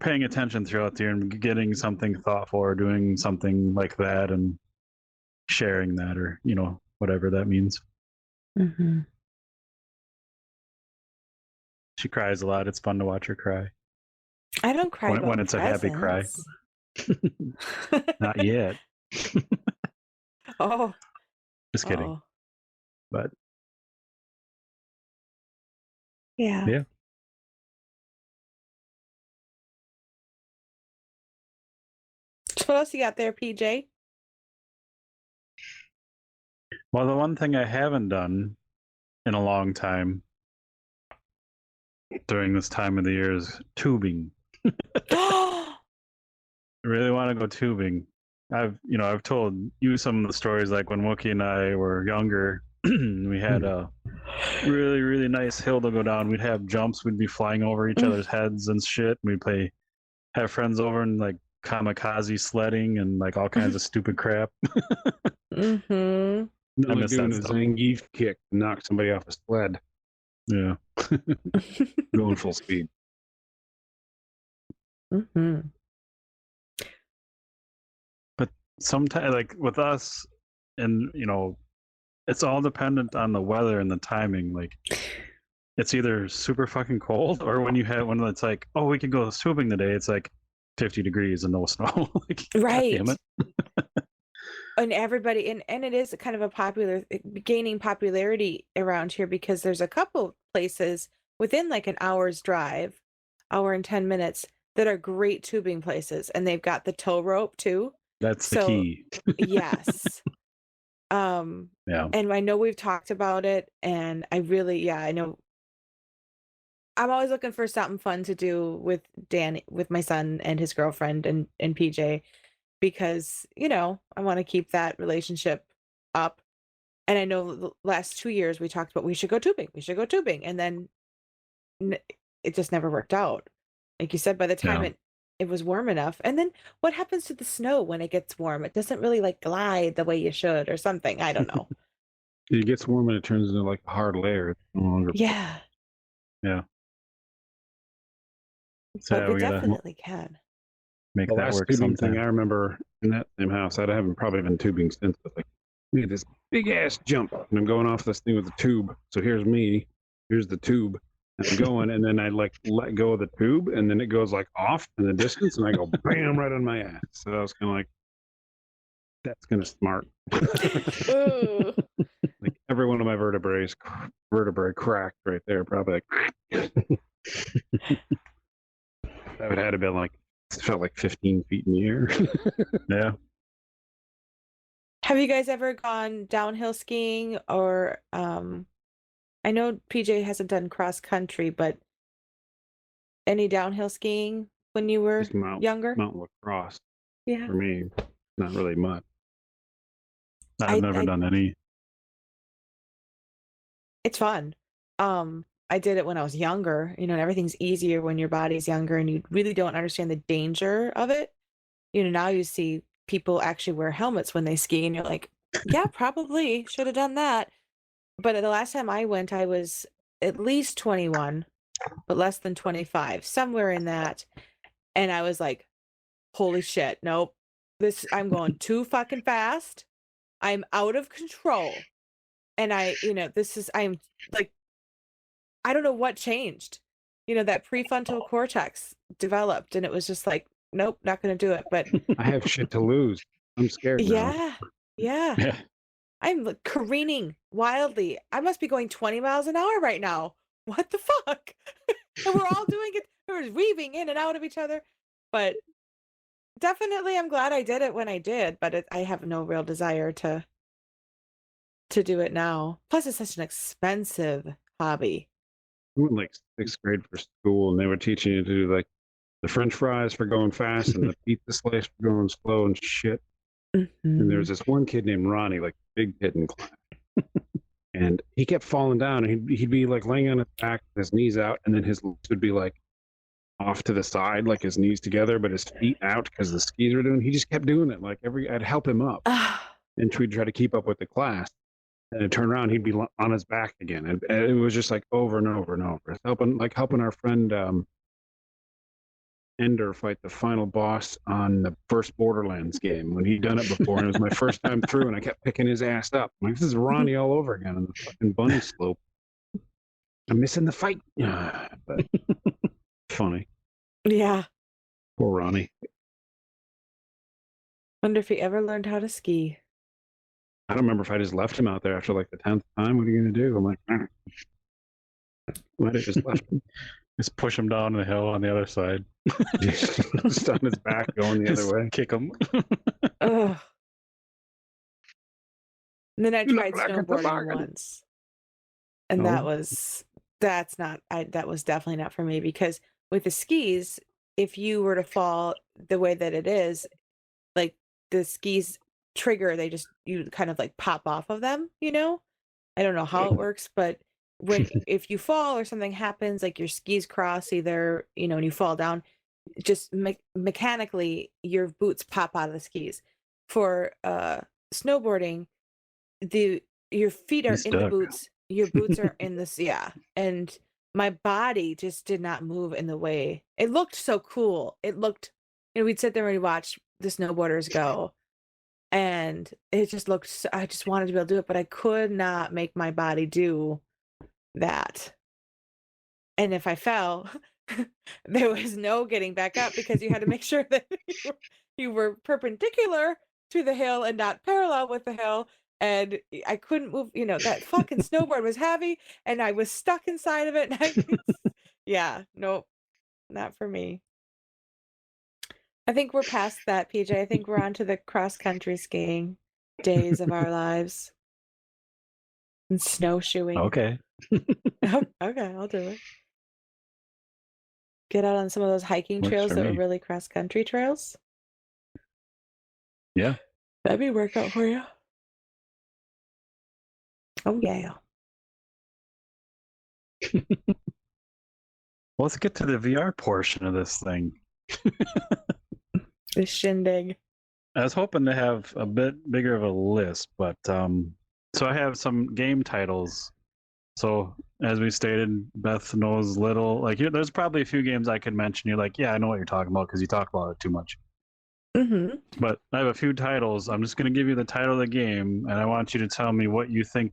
paying attention throughout the year and getting something thoughtful or doing something like that and sharing that, or whatever that means. Mm-hmm. She cries a lot. It's fun to watch her cry. I don't cry when it's a happy cry. Not yet. Oh, Just kidding. oh. But Yeah. yeah. So what else you got there, PJ? Well, the one thing I haven't done in a long time during this time of the year is tubing. I really want to go tubing. I've told you some of the stories, like when Wookie and I were younger, we had a really, really nice hill to go down. We'd have jumps. We'd be flying over each other's heads and shit. We'd have friends over and like kamikaze sledding and like all kinds of stupid crap. Mm-hmm. I miss doing that a stuff. Zangief kick to knock somebody off a sled. Yeah. Going full speed. Mm-hmm. But sometimes, like with us, and it's all dependent on the weather and the timing. Like, it's either super fucking cold, or when it's like, oh, we can go tubing today, it's like 50 degrees and no snow. Like, Right. God damn it. And everybody, and it is kind of gaining popularity around here because there's a couple places within like an hour's drive, hour and 10 minutes, that are great tubing places, and they've got the tow rope too. That's the key. Yes. Yeah. And I know we've talked about it, and I know I'm always looking for something fun to do with with my son and his girlfriend and PJ, because I want to keep that relationship up. And I know the last 2 years we talked about we should go tubing, and then it just never worked out. Like you said, by the time it was warm enough. And then what happens to the snow when it gets warm? It doesn't really like glide the way you should, or something. I don't know. It gets warm and it turns into like a hard layer. It's no longer. Yeah. Yeah. But we definitely can make the that last work tubing sometime. thing I remember in that same house, I haven't probably been tubing since, but like we had this big ass jump and I'm going off this thing with a tube. So here's me, here's the tube, and I'm going, and then I like let go of the tube, and then it goes like off in the distance, and I go bam right on my ass. So I was kind of like, that's kind of smart. Ooh. Like every one of my vertebrae cracked right there, probably like that would have been like, it felt like 15 feet in the air. Yeah. Have you guys ever gone downhill skiing, or I know PJ hasn't done cross country, but any downhill skiing when you were younger? Mountain lacrosse. Yeah. For me, not really much. I've never done any. It's fun. I did it when I was younger, and everything's easier when your body's younger and you really don't understand the danger of it. Now you see people actually wear helmets when they ski, and you're like, yeah, probably should have done that. But the last time I went, I was at least 21, but less than 25, somewhere in that. And I was like, holy shit, nope. I'm going too fucking fast. I'm out of control. And I'm like, I don't know what changed. That prefrontal cortex developed, and it was just like, nope, not going to do it. But I have shit to lose. I'm scared now. Yeah. I'm careening wildly. I must be going 20 miles an hour right now. What the fuck? And we're all doing it. We're weaving in and out of each other. But definitely, I'm glad I did it when I did. But I have no real desire to do it now. Plus, it's such an expensive hobby. I went like 6th grade for school, and they were teaching you to do like the French fries for going fast and the pizza slice for going slow and shit. Mm-hmm. And there's this one kid named Ronnie, like big kid in class, and he kept falling down. And he'd be like laying on his back, with his knees out, and then his legs would be like off to the side, like his knees together, but his feet out because the skis were doing. He just kept doing it. Like I'd help him up, and we'd try to keep up with the class. And I'd turn around, he'd be on his back again, and it was just like over and over and over. Helping our friend Ender fight the final boss on the first Borderlands game when he'd done it before, and it was my first time through, and I kept picking his ass up. I'm like, this is Ronnie all over again on the fucking bunny slope. I'm missing the fight. But funny. Yeah. Poor Ronnie. Wonder if he ever learned how to ski. I don't remember if I just left him out there after like the 10th time. What are you going to do? I'm like, might have just left him. Just push him down the hill on the other side. Just on his back going the other way. Kick him. Ugh. And then I You look tried like a snowboarding toboggan. once. And Oh. that was definitely not for me, because with the skis, if you were to fall the way that it is, like the skis trigger, you kind of like pop off of them, you know? I don't know how it works, but if you fall or something happens, like your skis cross either, and you fall down, just mechanically your boots pop out of the skis. For snowboarding, your feet are He's in the stuck. boots, your boots are in this, and my body just did not move in the way. It looked so cool. It looked, we'd sit there and we'd watch the snowboarders go, and it just looked, I just wanted to be able to do it, but I could not make my body do that. And if I fell, there was no getting back up, because you had to make sure that you were perpendicular to the hill and not parallel with the hill. And I couldn't move, that fucking snowboard was heavy and I was stuck inside of it. Yeah, nope, not for me. I think we're past that, PJ. I think we're on to the cross-country skiing days of our lives. And snowshoeing. Okay. Okay, I'll do it. Get out on some of those hiking Works trails for that were me. really cross-country trails. Yeah. That'd be a workout for you. Oh, yeah. Well, let's get to the VR portion of this thing. The shindig. I was hoping to have a bit bigger of a list, but so I have some game titles. So as we stated, Beth knows little. Like, there's probably a few games I could mention. You're like, yeah, I know what you're talking about because you talk about it too much. Mm-hmm. But I have a few titles. I'm just going to give you the title of the game, and I want you to tell me what you think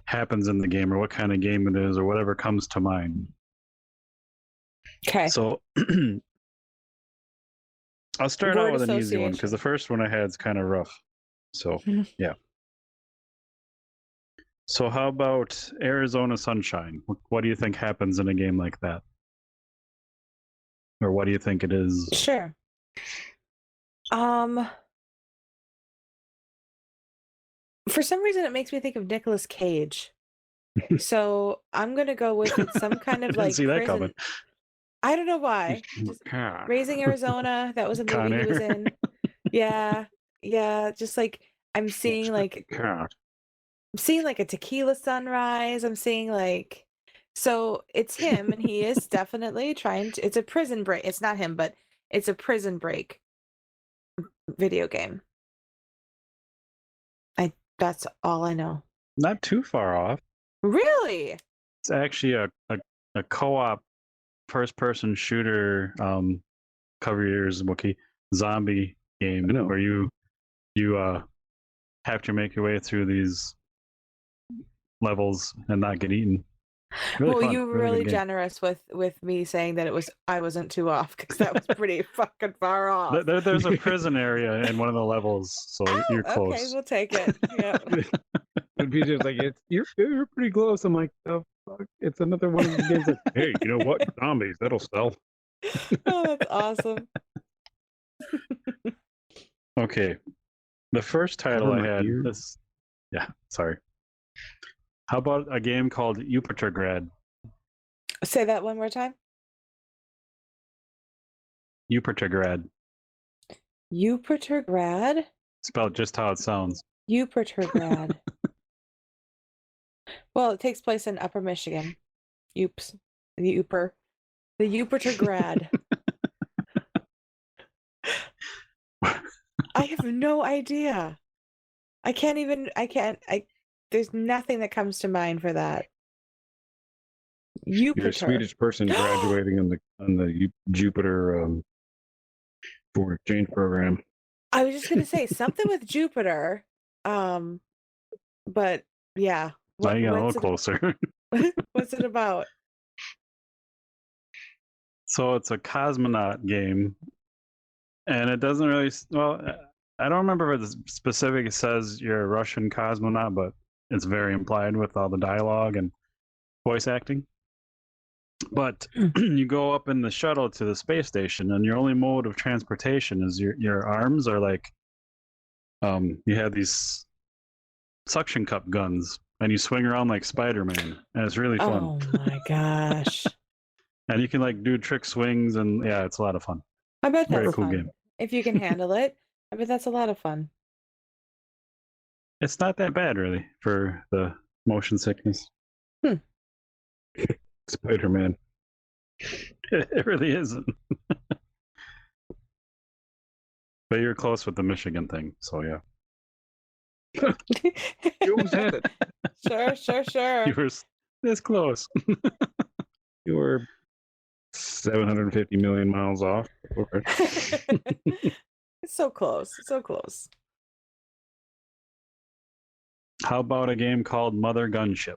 happens in the game, or what kind of game it is, or whatever comes to mind. Okay. So I'll start out Word with an easy one, association. because the first one I had is kind of rough. So yeah. So how about Arizona Sunshine? What do you think happens in a game like that? Or what do you think it is? Sure. For some reason, it makes me think of Nicolas Cage. So I'm gonna go with it's some kind of Didn't like see that prison. coming. I don't know why. Just Raising Arizona. That was a Con movie he was Air. in. Yeah. Just like I'm seeing like a tequila sunrise. I'm seeing like, so it's him, and he is definitely trying to. It's a prison break. It's not him, but it's a prison break video game. That's all I know. Not too far off. Really? It's actually a co-op first-person shooter, cover your ears, Wookie, zombie game where you have to make your way through these levels and not get eaten. Really Well, fun. you were Really really good game. generous with me saying that I wasn't too off, because that was pretty fucking far off. There's a prison area in one of the levels, so you're close. Okay, we'll take it. Yeah. And PJ's like, you're pretty close. I'm like, oh fuck, it's another one of the games. Like, hey, you know what? Zombies, that'll sell. Oh, that's awesome. Okay, the first title Cover I my had ears. this. Yeah, sorry. How about a game called Upatergrad? Say that one more time. Upatergrad, Upatergrad. spelled just how it sounds. Upatergrad. Well, it takes place in Upper Michigan. The Upper. The Jupiter grad. I have no idea. There's nothing that comes to mind for that. You're a Jupiter. Swedish person graduating on the Jupiter foreign exchange program. I was just gonna say something with Jupiter, but yeah. Now you got a little closer. What's it about? So it's a cosmonaut game, and it doesn't really. Well, I don't remember if it specifically says you're a Russian cosmonaut, but it's very implied with all the dialogue and voice acting. But you go up in the shuttle to the space station, and your only mode of transportation is your arms are like, you have these suction cup guns, and you swing around like Spider-Man, and it's really fun. Oh my gosh! And you can like do trick swings, and yeah, it's a lot of fun. I bet that's Very cool fun. game. If you can handle it, I bet that's a lot of fun. It's not that bad, really, for the motion sickness. Spider-Man. It really isn't. But you're close with the Michigan thing, so yeah. You almost had it. Sure. You were this close. You were 750 million miles off. It's so close. How about a game called Mother Gunship?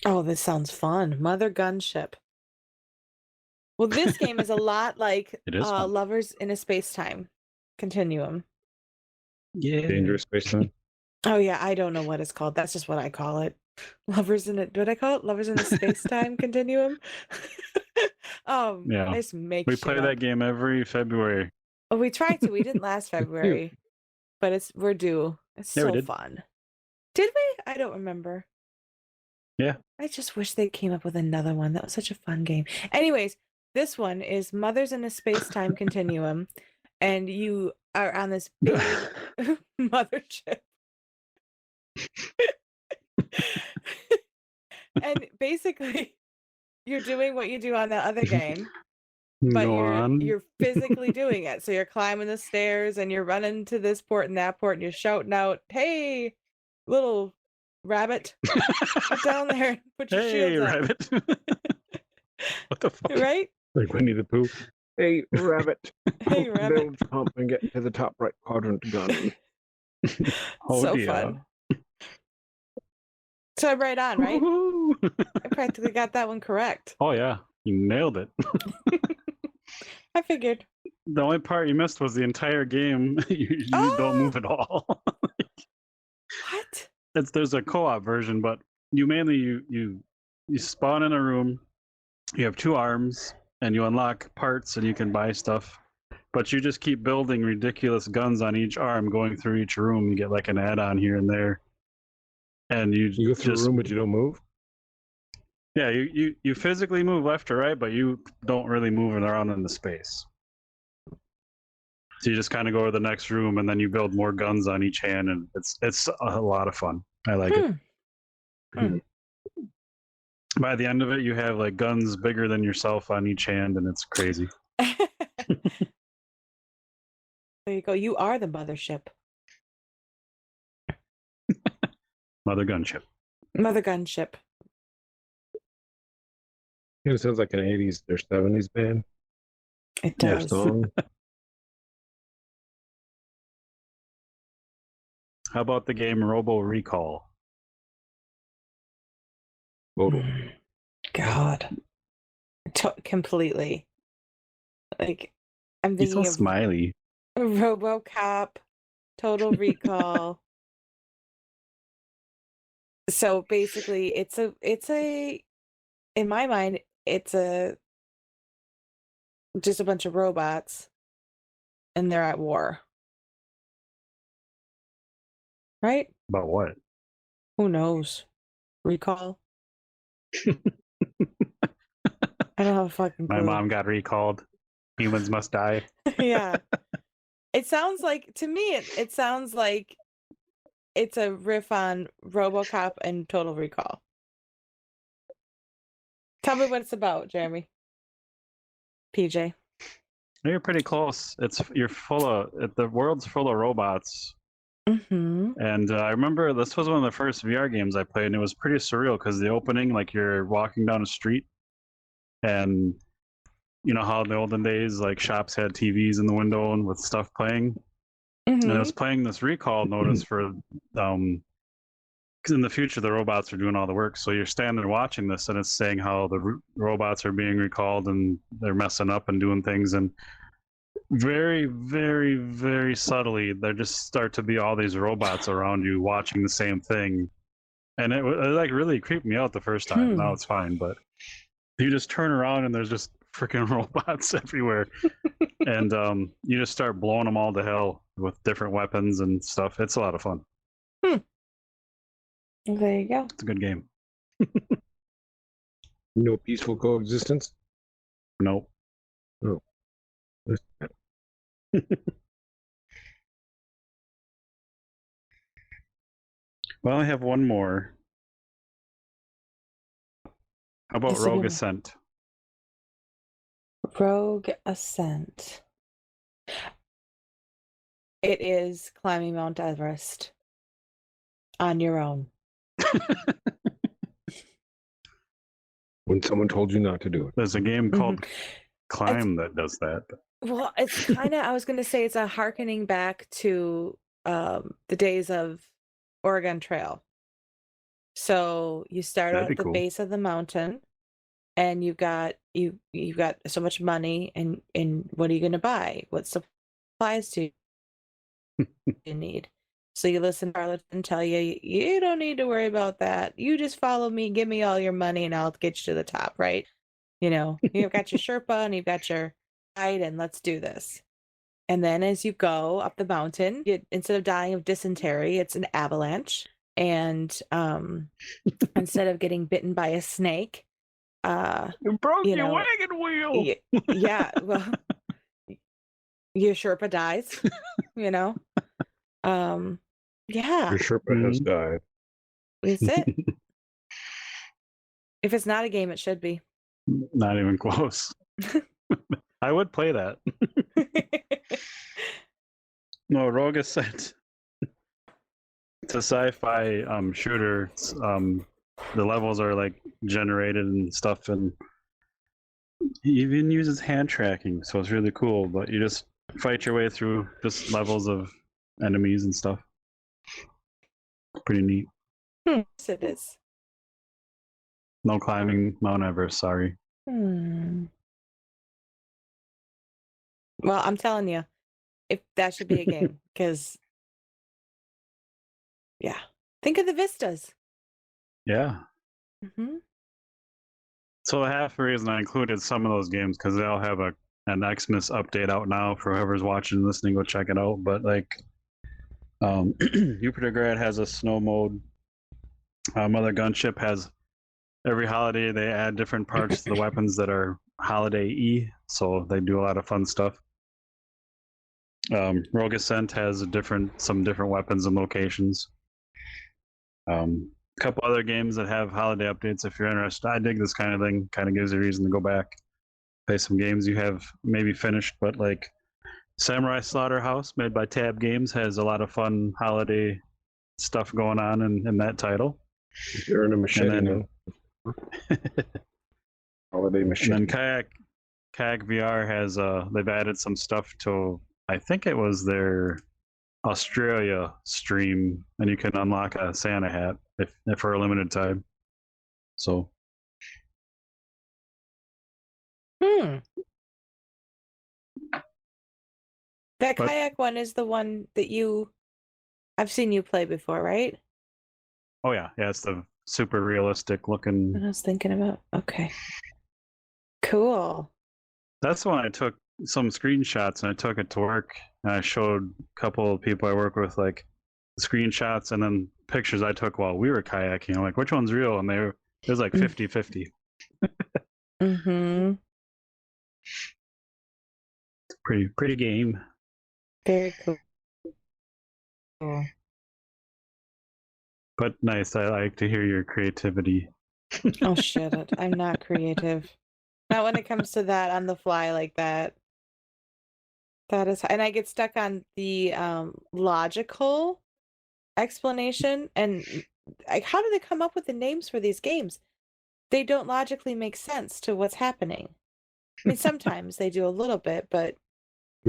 Oh, this sounds fun. Mother Gunship. Well, this game is a lot like It is fun. Lovers in a Space-Time Continuum. Yeah. Dangerous space time. Oh yeah, I don't know what it's called. That's just what I call it. Lovers in it. What I call it? Lovers in a Space-Time Continuum. Yeah. I just make We shit play up. that game every February. Oh, we tried to. We didn't last February, but we're due. It's Yeah, we so did. fun. Did we? I don't remember. Yeah. I just wish they came up with another one. That was such a fun game. Anyways, this one is Mothers in a Space-Time Continuum, and you are on this big mothership. And basically, you're doing what you do on the other game, but Go on. you're physically doing it. So you're climbing the stairs and you're running to this port and that port and you're shouting out, "Hey, little rabbit, get down there and put your Hey, shields up." rabbit. What the fuck? Right? Like Winnie the Pooh. Hey, rabbit. Hey, rabbit. Build jump and get to the top right quadrant gun. Oh, So dear. fun. So I'm right on, right? Woohoo! I practically got that one correct. Oh yeah, you nailed it. I figured. The only part you missed was the entire game. You don't move at all. What? There's a co-op version, but you mainly you spawn in a room. You have 2 arms, and you unlock parts, and you can buy stuff. But you just keep building ridiculous guns on each arm, going through each room. You get like an add-on here and there, and you go through a room, but you don't move. Yeah, you physically move left to right, but you don't really move around in the space. So you just kind of go to the next room, and then you build more guns on each hand, and it's a lot of fun. I like it. By the end of it, you have like guns bigger than yourself on each hand, and it's crazy. There you go. You are the mothership. Mother Gunship. Mother Gunship. It sounds like an 80s or 70s band. It Yeah, does. Song. How about the game Robo Recall? God. Completely. Like, I'm He's so thinking of smiley. RoboCop, Total Recall. So basically, it's a in my mind, it's just a bunch of robots, and they're at war. Right? About what? Who knows? Recall? I don't have a fucking clue. My mom got recalled. Humans must die. Yeah. It sounds like, to me, it sounds like it's a riff on RoboCop and Total Recall. Tell me what it's about, Jeremy. PJ. You're pretty close. The world's full of robots. Mm-hmm. And I remember this was one of the first VR games I played, and it was pretty surreal because the opening, like you're walking down a street, and you know how in the olden days, like shops had TVs in the window and with stuff playing, and it was playing this recall notice for, because in the future the robots are doing all the work. So you're standing there watching this, and it's saying how the robots are being recalled and they're messing up and doing things, and very, very, very subtly, there just start to be all these robots around you watching the same thing, and it like really creeped me out the first time. Now it's fine, but you just turn around and there's just freaking robots everywhere, and you just start blowing them all to hell with different weapons and stuff. It's a lot of fun. There you go. It's a good game. No peaceful coexistence. Nope. Oh. Well, I have one more. How about That's a good Rogue one. Ascent? Rogue Ascent. It is climbing Mount Everest on your own. When someone told you not to do it. There's a game called Climb that does that. Well, it's kind of, I was going to say it's a hearkening back to the days of Oregon Trail. So you start That'd at be the cool. base of the mountain, and you've got so much money, and what are you going to buy? What supplies do you need? So you listen to Arlington tell you, you don't need to worry about that. You just follow me, give me all your money, and I'll get you to the top, right? You know, you've got your Sherpa and you've got your guide, and let's do this. And then as you go up the mountain, instead of dying of dysentery, it's an avalanche. And instead of getting bitten by a snake, You broke you your know, wagon wheel. yeah, well, your Sherpa dies, you know. Yeah, Your Sherpa has died. that's it. If it's not a game, it should be. Not even close. I would play that. No, Rogue Ascent. It's a sci-fi shooter. The levels are like generated and stuff, and he even uses hand tracking, so it's really cool. But you just fight your way through just levels of enemies and stuff. Pretty neat. Yes, it is. No climbing Mount Everest, sorry. Well, I'm telling you, if that should be a game, because yeah, think of the vistas. Yeah. Mm-hmm. So half the reason I included some of those games because they all have an Xmas update out now for whoever's watching and listening. Go check it out. But like, Jupiter Grad has a snow mode. Mother Gunship has every holiday they add different parts to the weapons that are holiday-y, so they do a lot of fun stuff. Rogue Ascent has some different weapons and locations. A couple other games that have holiday updates if you're interested. I dig this kind of thing. Kind of gives you a reason to go back, play some games you have maybe finished, but like Samurai Slaughterhouse, made by Tab Games, has a lot of fun holiday stuff going on in that title. You're in a machete And now. Holiday machete. And then Kayak VR has they've added some stuff to, I think it was their Australia stream, and you can unlock a Santa hat if for a limited time. So That kayak one is the one that I've seen you play before, right? oh yeah, it's the super realistic looking. I was thinking about. Okay. Cool. That's when I took some screenshots and I took it to work, and I showed a couple of people I work with like screenshots and then pictures I took while we were kayaking. I'm like, which one's real? And it was like 50-50. Mm-hmm. Pretty game. Very cool. Cool. But nice. I like to hear your creativity. Oh shit! I'm not creative. Not when it comes to that on the fly like that. That is, and I get stuck on the logical explanation and like, how do they come up with the names for these games? They don't logically make sense to what's happening. I mean, sometimes they do a little bit, but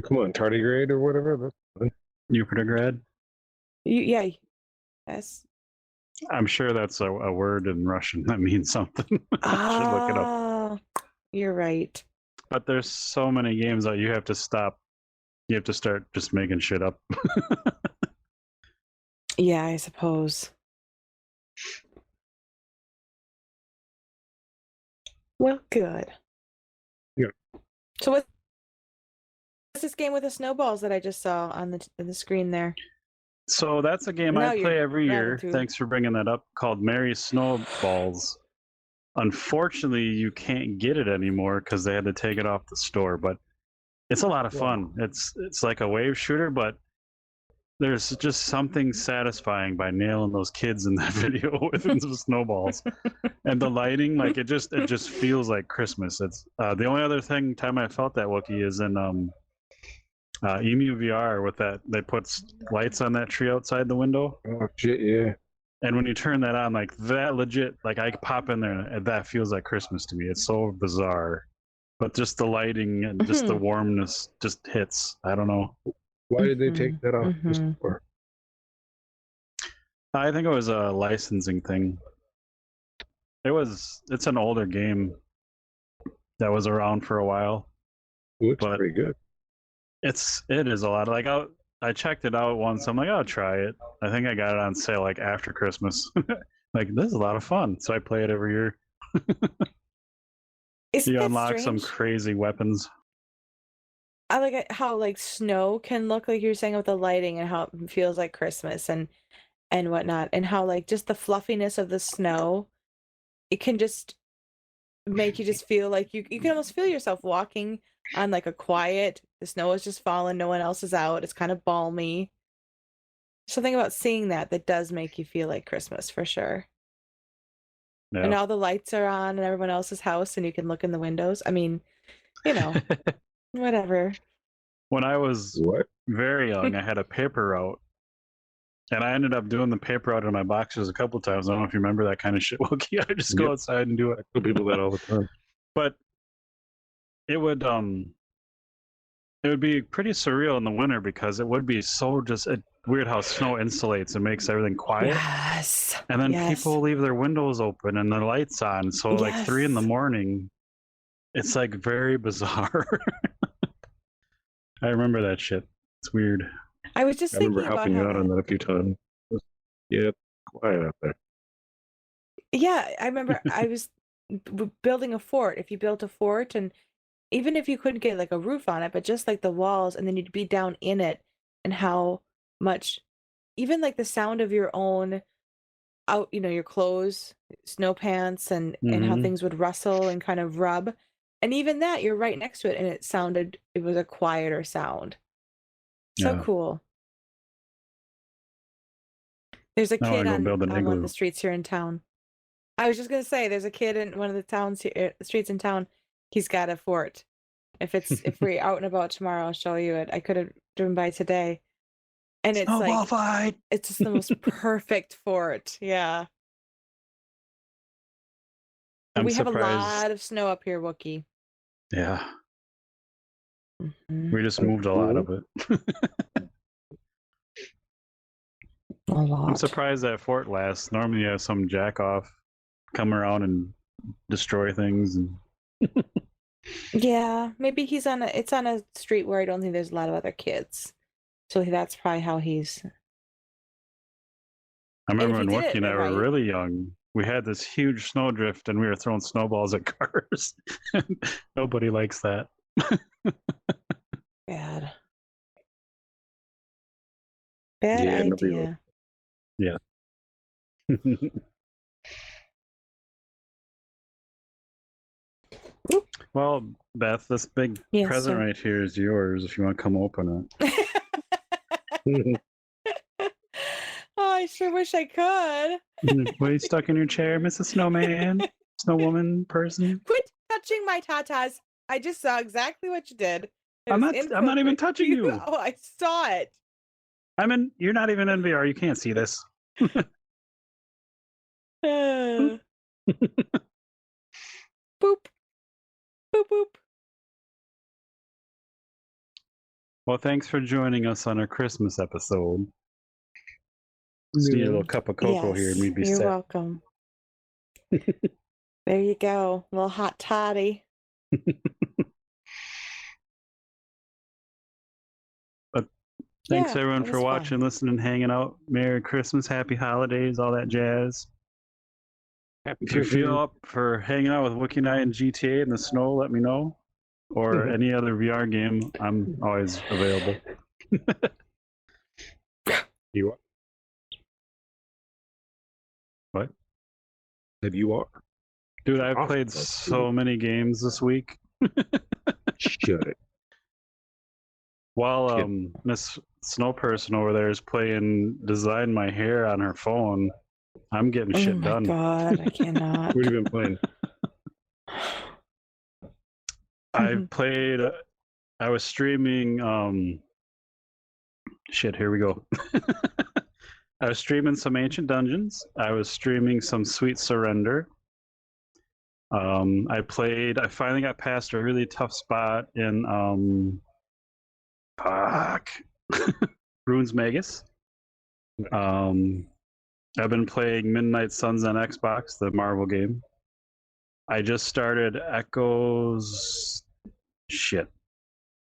Come on, tardigrade or whatever. That's fine. Upertigrad. yeah, yes. I'm sure that's a word in Russian that means something. I should look it up. Ah, you're right. But there's so many games that you have to stop. You have to start just making shit up. Yeah, I suppose. Well, good. Yeah. So what's this game with the snowballs that I just saw on the screen there? So that's a game Now I you're play every driving year. through. Thanks for bringing that up. Called Merry Snowballs. Unfortunately, you can't get it anymore because they had to take it off the store. But it's a lot of fun. It's like a wave shooter, but there's just something satisfying by nailing those kids in that video with the snowballs and the lighting. Like it just feels like Christmas. It's the only other time I felt that, Wookie, is in Emu VR with that. They put lights on that tree outside the window. Oh shit, yeah. And when you turn that on, like that legit, like I pop in there and that feels like Christmas to me. It's so bizarre. But just the lighting and just the warmness just hits. I don't know. Why did they take that off the store? I think it was a licensing thing. It's an older game that was around for a while. Looks pretty good. It is a lot. Like I checked it out once. I'm like, I'll try it. I think I got it on sale like after Christmas. Like this is a lot of fun. So I play it every year. You unlock some crazy weapons. I like it how like snow can look, like you were saying, with the lighting and how it feels like Christmas and whatnot, and how like just the fluffiness of the snow, it can just make you just feel like you can almost feel yourself walking on like a quiet, the snow is just falling, no one else is out, it's kind of balmy. Something about seeing that does make you feel like Christmas for sure. Yeah. And all the lights are on in everyone else's house and you can look in the windows. I mean, you know, whatever. When I was very young, I had a paper route. And I ended up doing the paper route in my boxes a couple times. I don't know if you remember that kind of shit, Wookie. I just go outside and do it. I tell people that all the time. But it would be pretty surreal in the winter because it would be so just weird how snow insulates and makes everything quiet. Yes. And then people leave their windows open and the lights on. So like 3 a.m, it's like very bizarre. I remember that shit. It's weird. I was just thinking about helping you out on that a few times. Yeah, quiet out there. Yeah, I remember I was building a fort. If you built a fort, and even if you couldn't get like a roof on it, but just like the walls, and then you'd be down in it, and how much, even like the sound of your own out, your clothes, snow pants, and how things would rustle and kind of rub, and even that you're right next to it, and it was a quieter sound. So cool. There's a kid on one of the streets here in town. I was just gonna say, there's a kid in one of the streets in town. He's got a fort. If we're out and about tomorrow, I'll show you it. I could have driven by today, and it's Snowball fight. It's just the most perfect fort. Yeah. We have a lot of snow up here, Wookie. Yeah. We just moved a lot of it. A lot. I'm surprised that fort lasts. Normally you have some jack off come around and destroy things. And yeah, maybe it's on a street where I don't think there's a lot of other kids. So that's probably how he's. I remember when Wookie and I were really young, we had this huge snowdrift and we were throwing snowballs at cars. Nobody likes that. Bad idea. Yeah. Well, Beth, this big present right here is yours if you want to come open it. Oh, I sure wish I could. Were you stuck in your chair, Mrs. Snowman? Snow woman person? Quit touching my tatas. I just saw exactly what you did. It I'm was not even inappropriate. touching you. Oh, I saw it. You're not even in VR. You can't see this. Boop. Boop, boop. Well, thanks for joining us on our Christmas episode. Just need a little cup of cocoa here and we'd be You're set. welcome. There you go. A little hot toddy. But thanks Yeah, everyone it for was watching, listening, hanging out. Merry Christmas, happy holidays, all that jazz. Happy If you feel up for hanging out with Wookie and I in GTA in the snow, let me know. Or any other VR game, I'm always available. You are. What? Said you are. Dude, I've Awesome. played so many games this week. Shut it. While Miss Snow Person over there is playing Design My Hair on her phone, I'm getting shit done. Oh my god, I cannot. What have you been playing? I played. I was streaming. Shit, here we go. I was streaming some Ancient Dungeons. I was streaming some Sweet Surrender. I finally got past a really tough spot in Runes Magus. I've been playing Midnight Suns on Xbox, the Marvel game. I just started Echoes. Shit.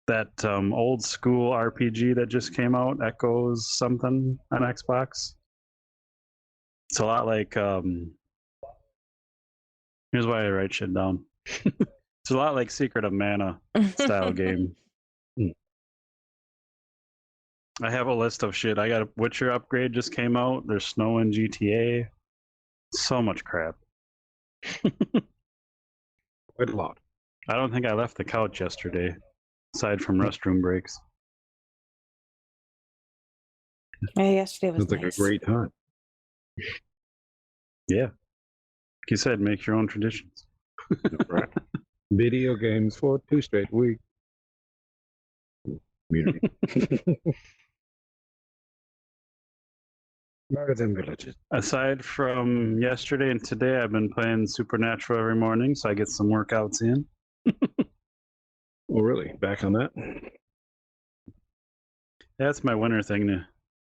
That old school RPG that just came out, Echoes something on Xbox. It's a lot like here's why I write shit down. It's a lot like Secret of Mana style game. I have a list of shit. I got a Witcher upgrade just came out. There's snow in GTA. So much crap. Quite a lot. I don't think I left the couch yesterday, aside from restroom breaks. Yeah, yesterday was Sounds like nice. a great time. Yeah. Like you said, make your own traditions. Right. Video games for 2 straight weeks. Community. Better than villages. Aside from yesterday and today, I've been playing Supernatural every morning, so I get some workouts in. Oh, really? Back on that? That's my winter thing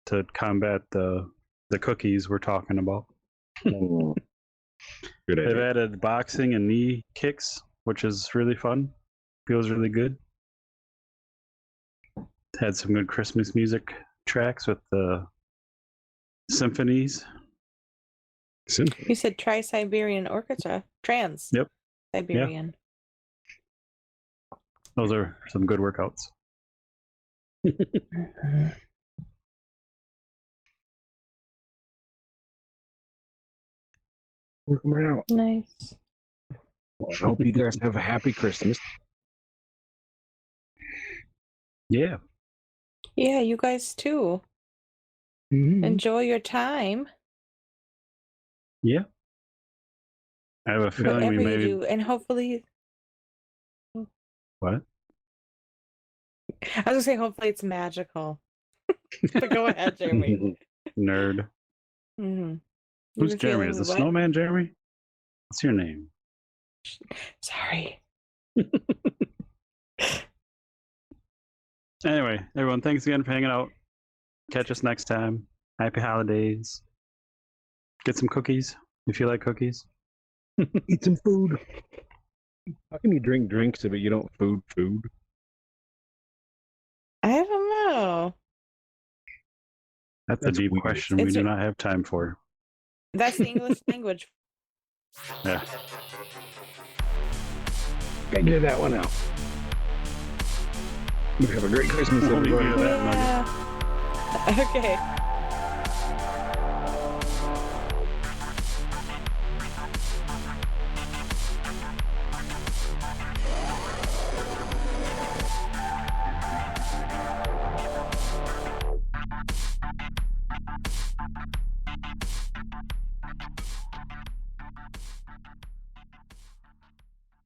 to combat the cookies we're talking about. Good They've idea. added boxing and knee kicks, which is really fun. Feels really good. Had some good Christmas music tracks with the symphonies. You said Tri-Siberian Orchestra. Trans. Yep. Siberian. Those are some good workouts. Work them out. Nice. Well, I hope you guys have a happy Christmas. Yeah. Yeah, you guys too. Mm-hmm. Enjoy your time. Yeah. I have a feeling Whatever we you maybe. do. And hopefully, What? I was going to say, hopefully it's magical. But go ahead, Jeremy. Nerd. Mm-hmm. Who's Jeremy? Is the snowman Jeremy? What's your name? Sorry. Anyway, everyone, thanks again for hanging out. Catch us next time. Happy holidays. Get some cookies if you like cookies. Eat some food. How can you drink drinks if you don't food? I don't know. That's a That's deep weird. question we It's do a- not have time for. That's the English language. Yeah. Figure that one out. You have a great Christmas, We'll leave you everybody. to that nugget. Yeah. Okay.